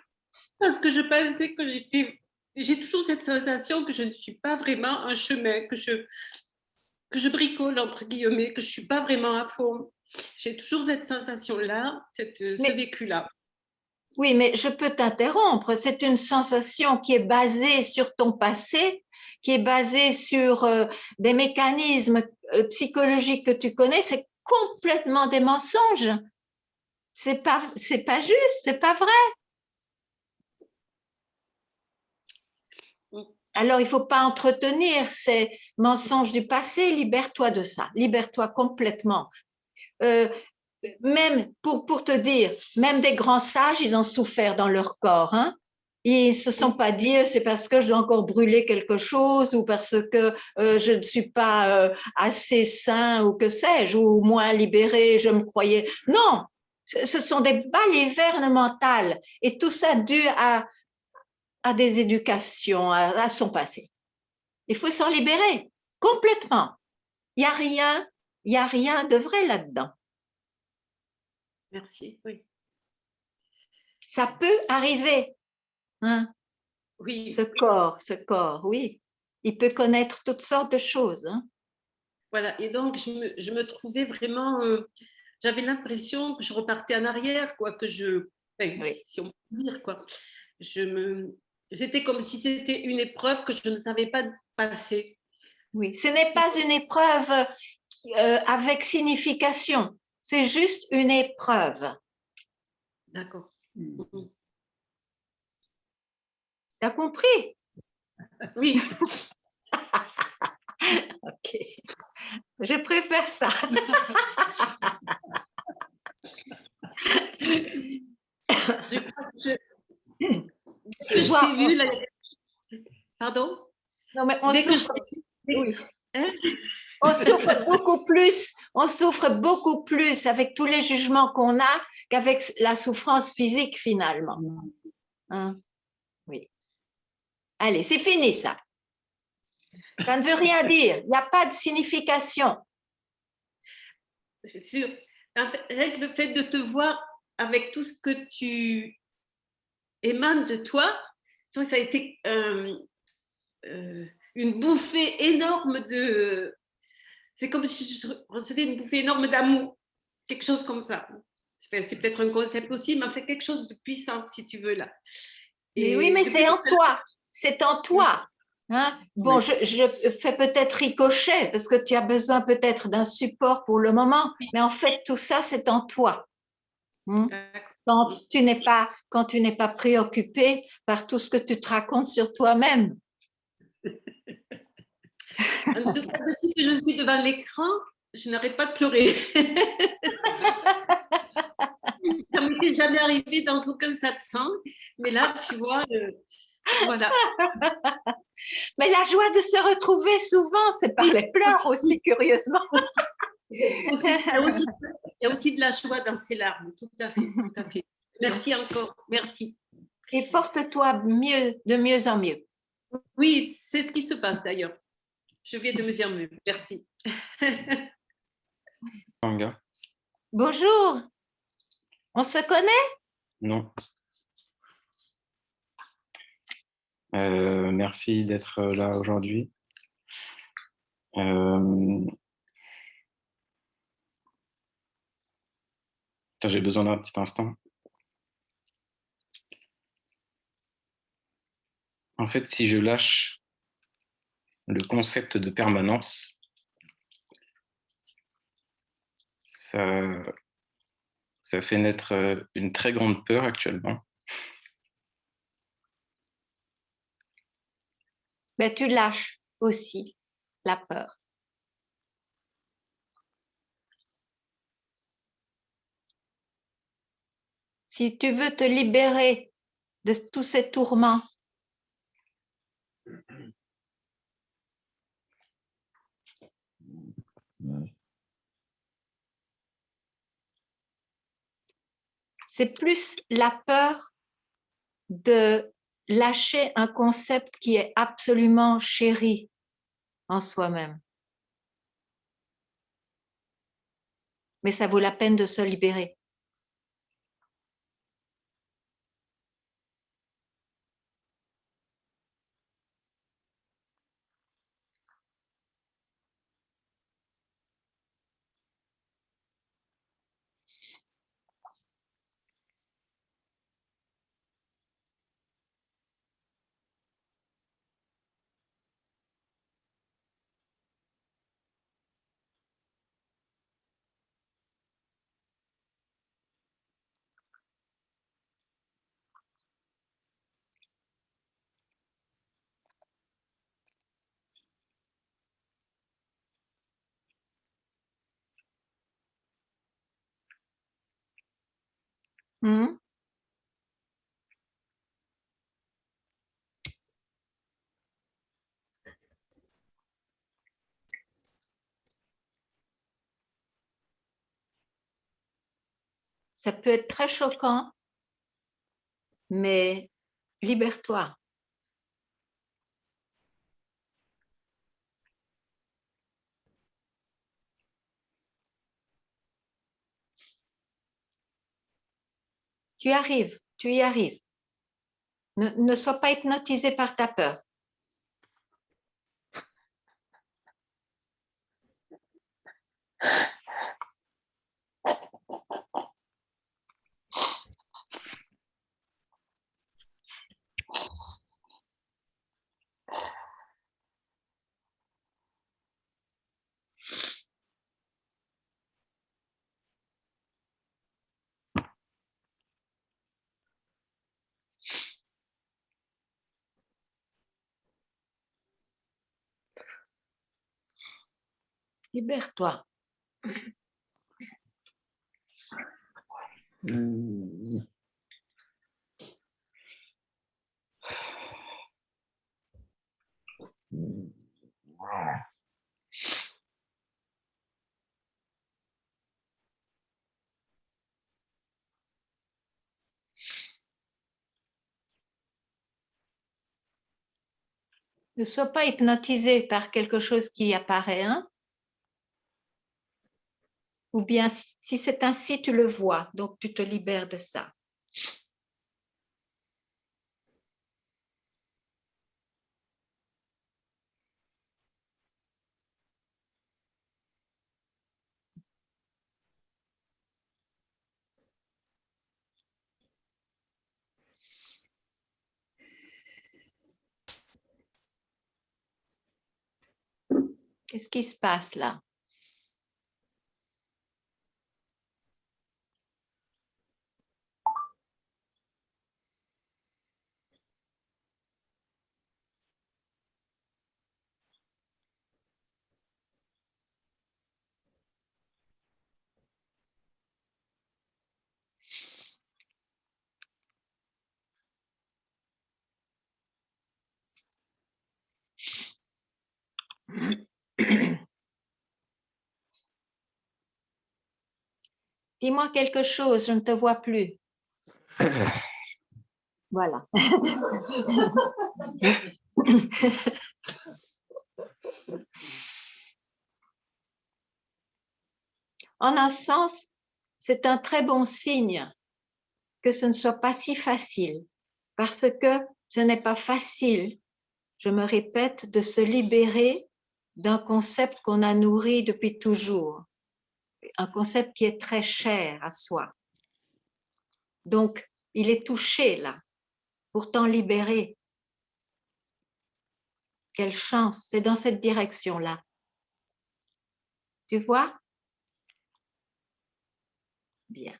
Parce que je pensais que j'ai toujours cette sensation que je ne suis pas vraiment un chemin, que je bricole, entre guillemets, que je ne suis pas vraiment à fond. J'ai toujours cette sensation-là, ce vécu-là. Oui, mais je peux t'interrompre. C'est une sensation qui est basée sur ton passé, qui est basée sur des mécanismes psychologiques que tu connais. C'est complètement des mensonges. C'est pas juste, c'est pas vrai. Alors, il ne faut pas entretenir ces mensonges du passé. Libère-toi de ça. Libère-toi complètement. Même pour te dire, même des grands sages, ils ont souffert dans leur corps. Hein. Ils ne se sont pas dit c'est parce que je dois encore brûler quelque chose ou parce que je ne suis pas assez sain ou que sais-je, ou moins libéré, je me croyais. Non, ce sont des balivernes mentales et tout ça dû à des éducations, à son passé. Il faut s'en libérer complètement. Il n'y a rien de vrai là-dedans. Merci, oui. Ça peut arriver. Hein? Oui. Ce corps, oui. Il peut connaître toutes sortes de choses. Hein? Voilà, et donc je me trouvais vraiment... j'avais l'impression que je repartais en arrière, quoi, que oui. si on peut dire, quoi. C'était comme si c'était une épreuve que je ne savais pas passer. Oui, ce n'est pas une épreuve avec signification. C'est juste une épreuve. D'accord. T'as compris? Oui. Ok. Je préfère ça. Je crois que je t'ai vu là. Pardon? Non, mais on souffre. Oui. Hein? On souffre beaucoup plus avec tous les jugements qu'on a qu'avec la souffrance physique finalement. Hein? Oui. Allez, c'est fini ça. Ça ne veut rien dire. Il n'y a pas de signification. C'est sûr. En fait, avec le fait de te voir avec tout ce que tu émanes de toi, ça a été une bouffée énorme de... C'est comme si je recevais une bouffée énorme d'amour, quelque chose comme ça. C'est peut-être un concept aussi, mais en fait quelque chose de puissant, si tu veux, là. Mais oui, mais c'est en toi. C'est en toi. Hein? Bon, oui. je fais peut-être ricochet parce que tu as besoin peut-être d'un support pour le moment, mais en fait, tout ça, c'est en toi. Quand tu n'es pas préoccupé par tout ce que tu te racontes sur toi-même. En tout cas, depuis que je suis devant l'écran, je n'arrête pas de pleurer. Ça ne m'était jamais arrivé dans aucun satsang, mais là, tu vois, voilà. Mais la joie de se retrouver souvent, c'est par les pleurs aussi, curieusement. Il y a aussi de la joie dans ces larmes, tout à fait, tout à fait. Merci encore, merci. Et porte-toi de mieux en mieux. Oui, c'est ce qui se passe d'ailleurs. Je vais de mieux en mieux. Merci. Bonjour. On se connaît? Non. Merci d'être là aujourd'hui. J'ai besoin d'un petit instant. En fait, si je lâche le concept de permanence, ça fait naître une très grande peur actuellement. Mais tu lâches aussi la peur. Si tu veux te libérer de tous ces tourments, c'est plus la peur de lâcher un concept qui est absolument chéri en soi-même. Mais ça vaut la peine de se libérer. Hmm? Ça peut être très choquant, mais libère-toi. Tu arrives, tu y arrives. Ne sois pas hypnotisé par ta peur. Libère-toi. Ne sois pas hypnotisé par quelque chose qui apparaît, hein? Ou bien si c'est ainsi, tu le vois, donc tu te libères de ça. Qu'est-ce qui se passe là? Dis-moi quelque chose, je ne te vois plus. Voilà. En un sens, c'est un très bon signe que ce ne soit pas si facile, parce que ce n'est pas facile, je me répète, de se libérer d'un concept qu'on a nourri depuis toujours, un concept qui est très cher à soi. Donc, il est touché là, pourtant libéré. quelle chance, c'est dans cette direction-là. Tu vois? Bien.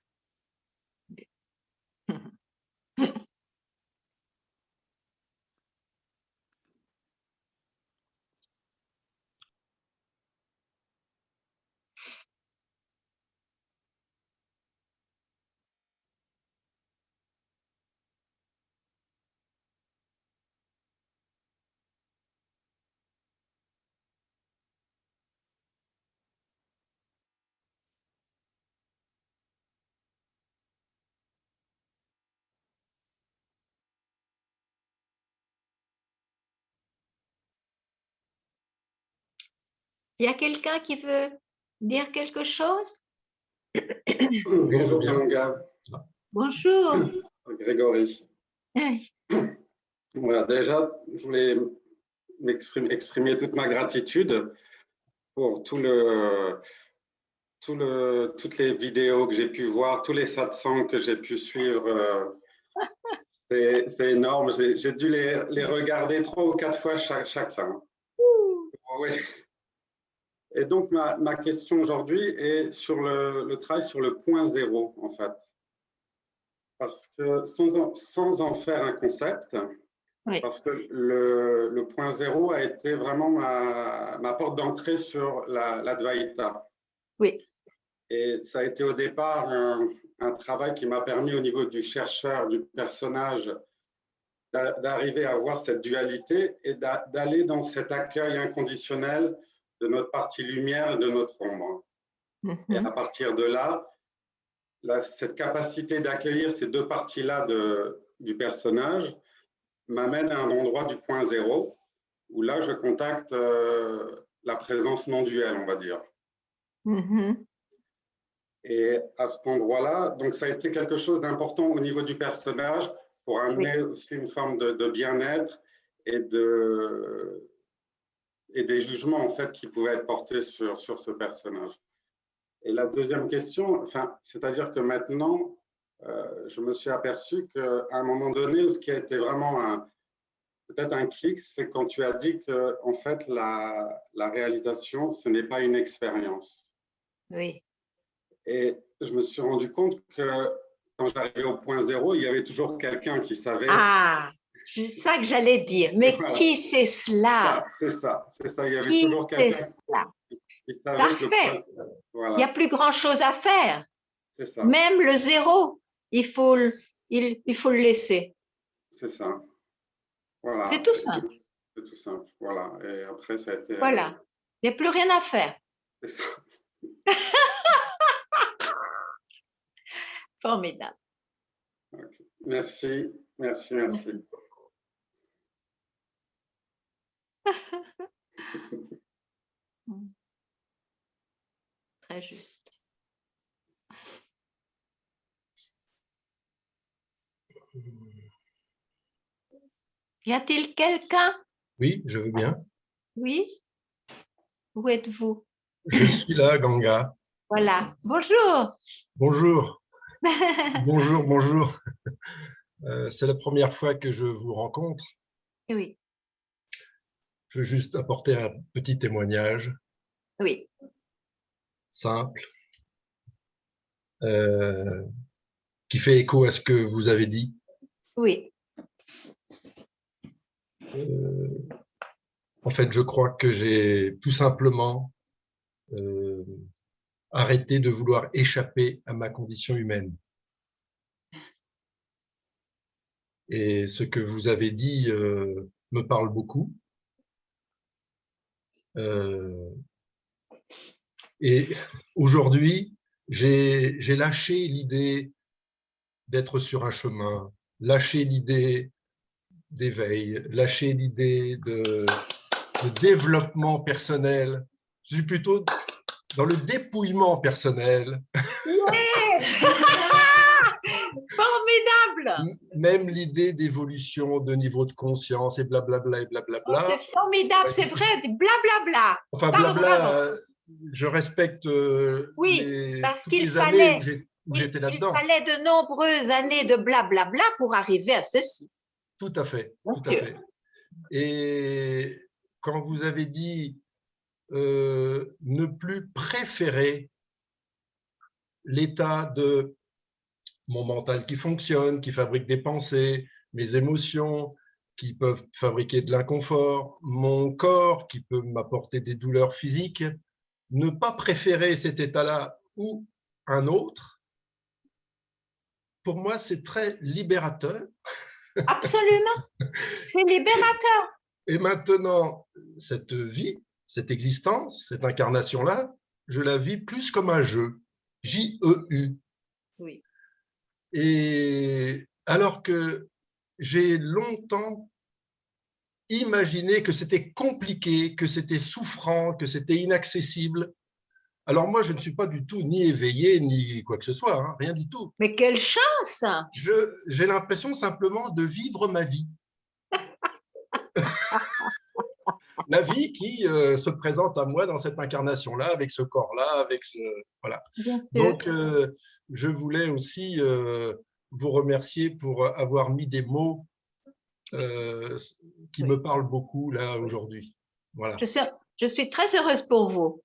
Il y a quelqu'un qui veut dire quelque chose? Bonjour Ganga. Bonjour. Grégory. Hey. Voilà, déjà, je voulais exprimer toute ma gratitude pour toutes les vidéos que j'ai pu voir, tous les satsangs que j'ai pu suivre. C'est énorme. J'ai dû les regarder 3 ou 4 fois chacun. Oui. Et donc, ma question aujourd'hui est sur le travail sur le point zéro, en fait. Parce que sans en faire un concept, oui. Parce que le point zéro a été vraiment ma porte d'entrée sur l'Advaita. Oui. Et ça a été au départ un travail qui m'a permis au niveau du chercheur, du personnage, d'arriver à voir cette dualité et d'aller dans cet accueil inconditionnel de notre partie lumière et de notre ombre. Et à partir de là, cette capacité d'accueillir ces deux parties-là du personnage m'amène à un endroit du point zéro, où là, je contacte la présence non duelle, on va dire. Et à cet endroit-là, donc ça a été quelque chose d'important au niveau du personnage pour amener aussi une forme de bien-être et des jugements en fait qui pouvaient être portés sur ce personnage. Et la deuxième question, c'est-à-dire que maintenant, je me suis aperçu qu'à un moment donné, ce qui a été vraiment peut-être un clic, c'est quand tu as dit que en fait la réalisation, ce n'est pas une expérience. Oui. Et je me suis rendu compte que quand j'arrivais au point zéro, il y avait toujours quelqu'un qui savait. Ah, c'est ça que j'allais dire. Mais voilà. Qui c'est cela? C'est ça. Il y avait toujours quelqu'un qui savait. Parfait. Voilà. Il n'y a plus grand-chose à faire. C'est ça. Même le zéro, il faut le laisser. C'est ça. Voilà. C'est tout simple. C'est tout simple. Voilà. Et après, ça a été. Voilà. Il n'y a plus rien à faire. C'est ça. Formidable. Okay. Merci. Très juste. Y a-t-il quelqu'un? Oui, je veux bien. Oui? Où êtes-vous? Je suis là, Ganga. Voilà. Bonjour. Bonjour. Bonjour. C'est la première fois que je vous rencontre. Oui. Je veux juste apporter un petit témoignage. Oui. Simple. Qui fait écho à ce que vous avez dit. Oui. En fait, je crois que j'ai tout simplement arrêté de vouloir échapper à ma condition humaine. Et ce que vous avez dit me parle beaucoup. Et aujourd'hui, j'ai lâché l'idée d'être sur un chemin, lâché l'idée d'éveil, lâché l'idée de développement personnel. Je suis plutôt dans le dépouillement personnel. Yeah. Formidable. Même l'idée d'évolution, de niveau de conscience et blablabla et blablabla. Oh, c'est formidable, c'est vrai, blablabla. Enfin, blabla, je respecte oui, parce qu'il fallait, où j'étais là-dedans. Il fallait de nombreuses années de blablabla pour arriver à ceci. Tout à fait, Bien tout sûr. à fait. Et quand vous avez dit ne plus préférer l'état de mon mental qui fonctionne, qui fabrique des pensées, mes émotions qui peuvent fabriquer de l'inconfort, mon corps qui peut m'apporter des douleurs physiques, ne pas préférer cet état-là ou un autre, pour moi, c'est très libérateur. Absolument, c'est libérateur. Et maintenant, cette vie, cette existence, cette incarnation-là, je la vis plus comme un jeu, J-E-U. Oui. Et alors que j'ai longtemps imaginé que c'était compliqué, que c'était souffrant, que c'était inaccessible. Alors moi, je ne suis pas du tout ni éveillé, ni quoi que ce soit, hein, rien du tout. Mais quelle chance! J'ai l'impression simplement de vivre ma vie. La vie qui se présente à moi dans cette incarnation-là, avec ce corps-là, avec ce… Voilà. Donc, je voulais aussi vous remercier pour avoir mis des mots qui me parlent beaucoup là aujourd'hui. Voilà. Je suis très heureuse pour vous.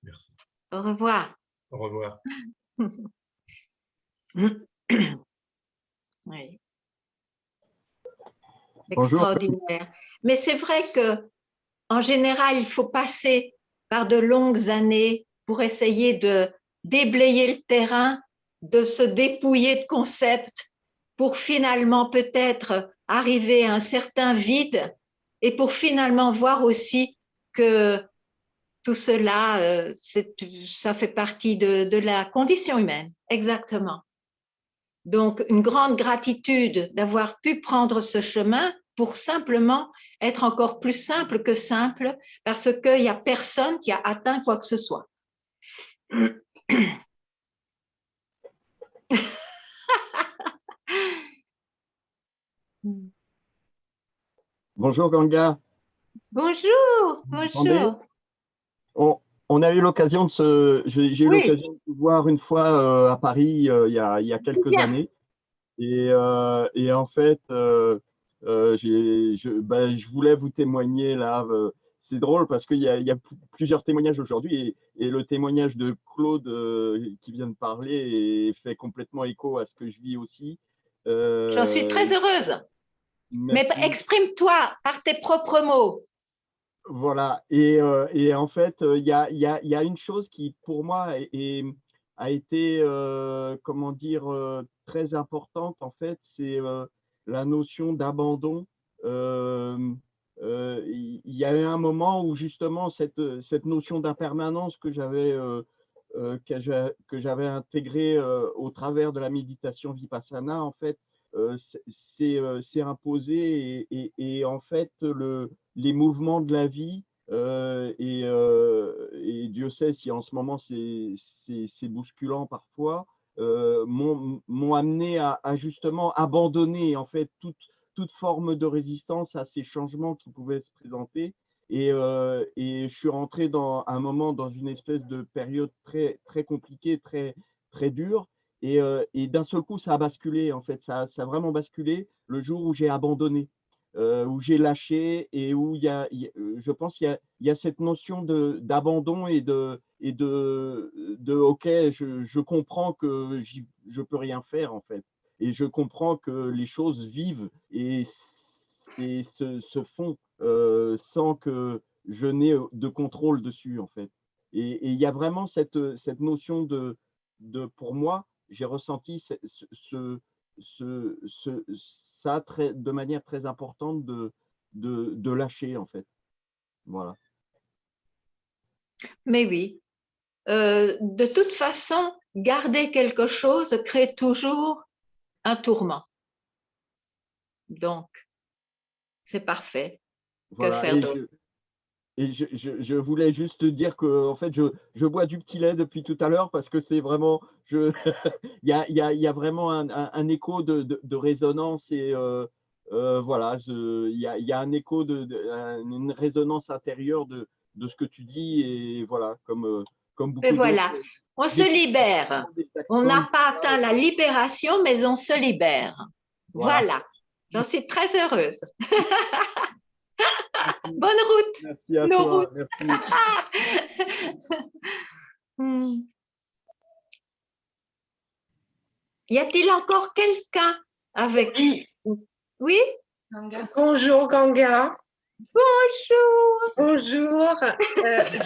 Merci. Au revoir. Au revoir. Oui. Bonjour. Extraordinaire. Mais c'est vrai que en général, il faut passer par de longues années pour essayer de déblayer le terrain, de se dépouiller de concepts, pour finalement peut-être arriver à un certain vide et pour finalement voir aussi que tout cela, ça fait partie de la condition humaine. Exactement. Donc, une grande gratitude d'avoir pu prendre ce chemin pour simplement être encore plus simple que simple, parce qu'il n'y a personne qui a atteint quoi que ce soit. Bonjour Ganga. Bonjour, bonjour. On a eu l'occasion j'ai eu Oui. l'occasion de vous voir une fois à Paris il y a quelques années. Et en fait, je voulais vous témoigner là. C'est drôle parce qu'il y a plusieurs témoignages aujourd'hui et le témoignage de Claude qui vient de parler fait complètement écho à ce que je vis aussi. J'en suis très heureuse. Merci. Mais exprime-toi par tes propres mots. Voilà. Et en fait, il y a une chose qui, pour moi, a été, comment dire, très importante, en fait, c'est la notion d'abandon. Il y a eu un moment où, justement, cette notion d'impermanence que j'avais intégrée au travers de la méditation Vipassana, en fait, c'est imposé et en fait, les mouvements de la vie, et Dieu sait si en ce moment c'est bousculant parfois, m'ont amené à justement abandonner en fait toute forme de résistance à ces changements qui pouvaient se présenter. Et je suis rentré dans un moment dans une espèce de période très, très compliquée, très, très dure. Et d'un seul coup, ça a basculé, en fait, ça a vraiment basculé le jour où j'ai abandonné, où j'ai lâché et où je pense qu'il y a cette notion d'abandon et de OK, je comprends que je ne peux rien faire, en fait. Et je comprends que les choses vivent et se font sans que je n'ai de contrôle dessus, en fait. Et il y a vraiment cette notion pour moi, j'ai ressenti ça de manière très importante de lâcher, en fait. Voilà. Mais oui, de toute façon, garder quelque chose crée toujours un tourment. Donc, c'est parfait. Voilà. Que faire d'autre? Et je voulais juste dire que en fait, je bois du petit lait depuis tout à l'heure parce que c'est vraiment, il y a vraiment un écho de résonance et voilà, il y a un écho une résonance intérieure de ce que tu dis et voilà, comme beaucoup Et d'autres. voilà, on se libère. On n'a pas atteint la libération, mais on se libère. Voilà. J'en suis très heureuse. Bonne route. Merci à Nos toi. routes. Merci. Y a-t-il encore quelqu'un avec... Oui. Bonjour Ganga. Bonjour. Bonjour.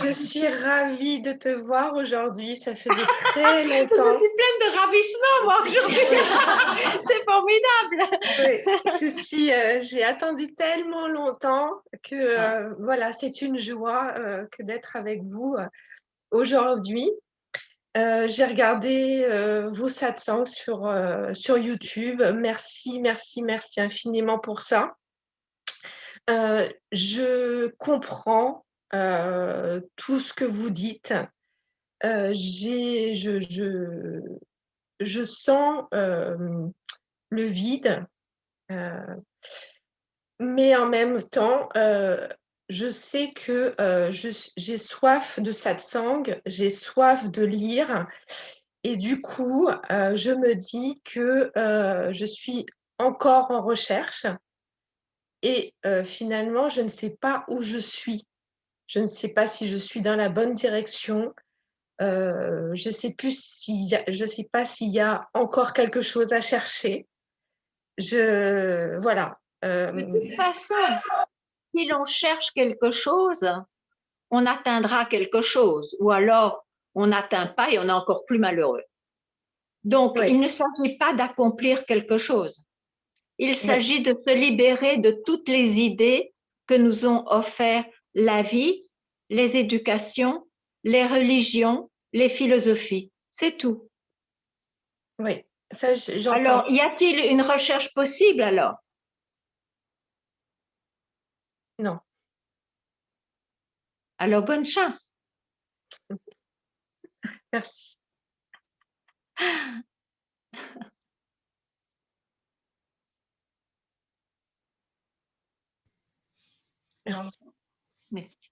Je suis ravie de te voir aujourd'hui. Ça faisait très longtemps. Je suis pleine de ravissement, moi, aujourd'hui. C'est formidable. Oui, j'ai attendu tellement longtemps que voilà, c'est une joie que d'être avec vous aujourd'hui. J'ai regardé vos satsangs sur YouTube. Merci, merci, merci infiniment pour ça. Je comprends tout ce que vous dites. Je sens le vide, mais en même temps, je sais que j'ai soif de satsang, j'ai soif de lire, et du coup, je me dis que je suis encore en recherche. Et finalement, je ne sais pas où je suis. Je ne sais pas si je suis dans la bonne direction. Je ne sais pas s'il y a encore quelque chose à chercher. Voilà. De toute façon, si l'on cherche quelque chose, on atteindra quelque chose. Ou alors, on n'atteint pas et on est encore plus malheureux. Donc, il ne s'agit pas d'accomplir quelque chose. Il s'agit de se libérer de toutes les idées que nous ont offert la vie, les éducations, les religions, les philosophies. C'est tout. Oui, ça j'entends. Alors, y a-t-il une recherche possible alors? Non. Alors, bonne chance. Merci. Merci. Merci.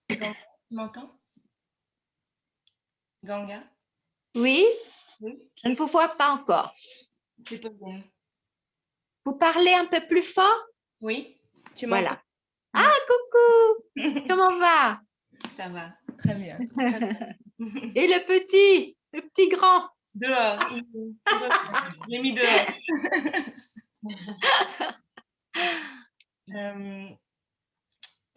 Tu m'entends? Ganga? Oui? Oui. Je ne vous vois pas encore. C'est pas bien. Vous parlez un peu plus fort? Oui. Tu m'entends? Voilà. Ah, coucou! Comment va? Ça va, très bien. Très bien. Et le petit grand? Dehors. Je l'ai mis dehors.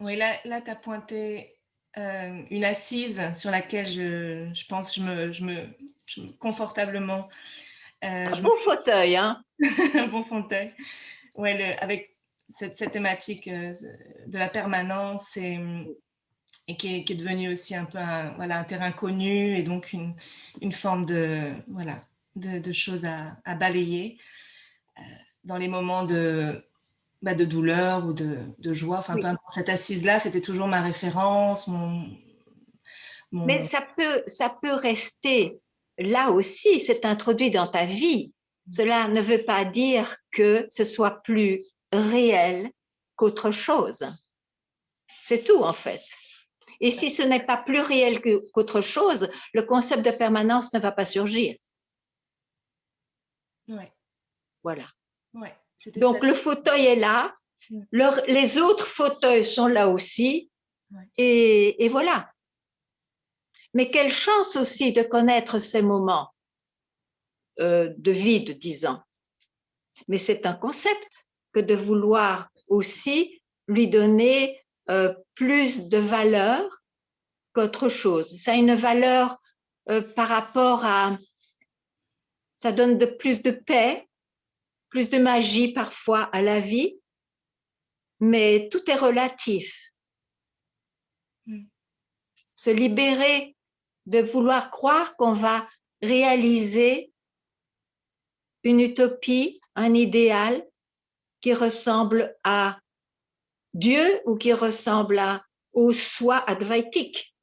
Oui, là tu as pointé une assise sur laquelle je pense confortablement. Un beau fauteuil, hein? Un bon fauteuil. Ouais, avec cette thématique de la permanence et qui est devenue aussi un peu un terrain connu et donc une forme de choses à balayer dans les moments de douleur ou de joie. Enfin, peu importe. Cette assise-là, c'était toujours ma référence. Mais ça peut rester là aussi, c'est introduit dans ta vie. Cela ne veut pas dire que ce soit plus réel qu'autre chose. C'est tout en fait. Et si ce n'est pas plus réel qu'autre chose, le concept de permanence ne va pas surgir. Ouais. Voilà. Ouais. Donc le fauteuil est là, les autres fauteuils sont là aussi, et voilà. Mais quelle chance aussi de connaître ces moments de vide, disons. Mais c'est un concept que de vouloir aussi lui donner plus de valeur qu'autre chose. Ça a une valeur par rapport à... Ça donne plus de paix, plus de magie parfois à la vie, mais tout est relatif. Se libérer de vouloir croire qu'on va réaliser une utopie, un idéal qui ressemble à Dieu ou qui ressemble au soi advaitique.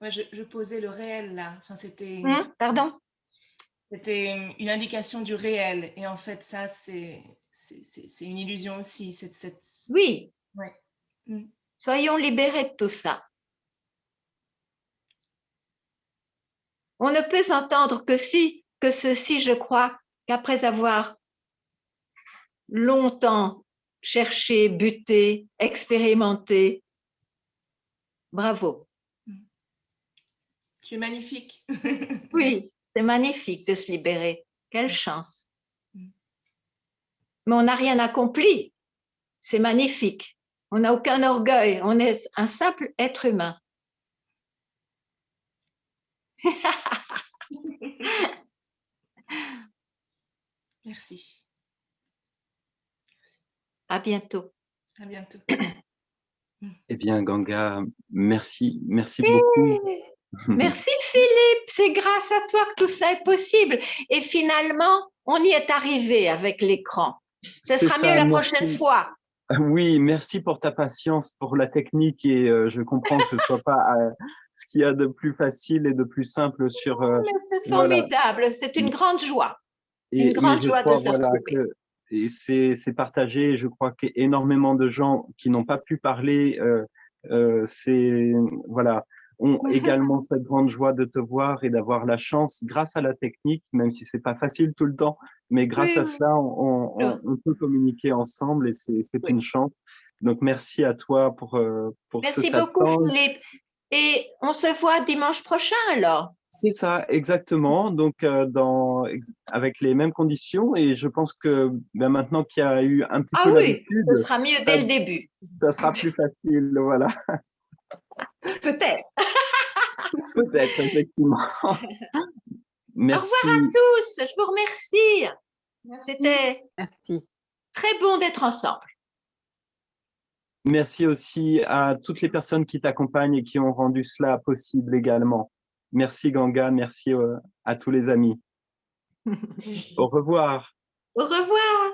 Ouais, je posais le réel là. Enfin, c'était Pardon? C'était une indication du réel. Et en fait, ça, c'est une illusion aussi. Oui. Ouais. Soyons libérés de tout ça. On ne peut s'entendre que si que ceci, je crois qu'après avoir longtemps cherché, buté, expérimenté, bravo. Tu es magnifique. Oui, c'est magnifique de se libérer. Quelle chance. Mais on n'a rien accompli. C'est magnifique. On n'a aucun orgueil. On est un simple être humain. Merci. À bientôt. À bientôt. Eh bien, Ganga, merci beaucoup. Merci Philippe, c'est grâce à toi que tout ça est possible. Et finalement, on y est arrivé avec l'écran. Ce sera mieux la prochaine fois. Oui, merci pour ta patience, pour la technique et je comprends que ce ne soit pas ce qu'il y a de plus facile et de plus simple sur… c'est formidable, voilà. C'est une grande joie. Une grande joie de se retrouver. Et c'est partagé. Je crois qu'énormément de gens qui n'ont pas pu parler, ont également cette grande joie de te voir et d'avoir la chance, grâce à la technique, même si c'est pas facile tout le temps, mais grâce à cela, on peut communiquer ensemble et c'est une chance. Donc avec à toi pour merci beaucoup Philippe. Et on se voit dimanche prochain alors. C'est ça, exactement. Donc, avec les mêmes conditions. Et je pense que maintenant qu'il y a eu un petit peu l'habitude… ce sera mieux dès le début. Ça sera plus facile, voilà. Peut-être. Peut-être, effectivement. Merci. Au revoir à tous. Je vous remercie. C'était très bon d'être ensemble. Merci aussi à toutes les personnes qui t'accompagnent et qui ont rendu cela possible également. Merci Ganga, merci à tous les amis. Au revoir. Au revoir.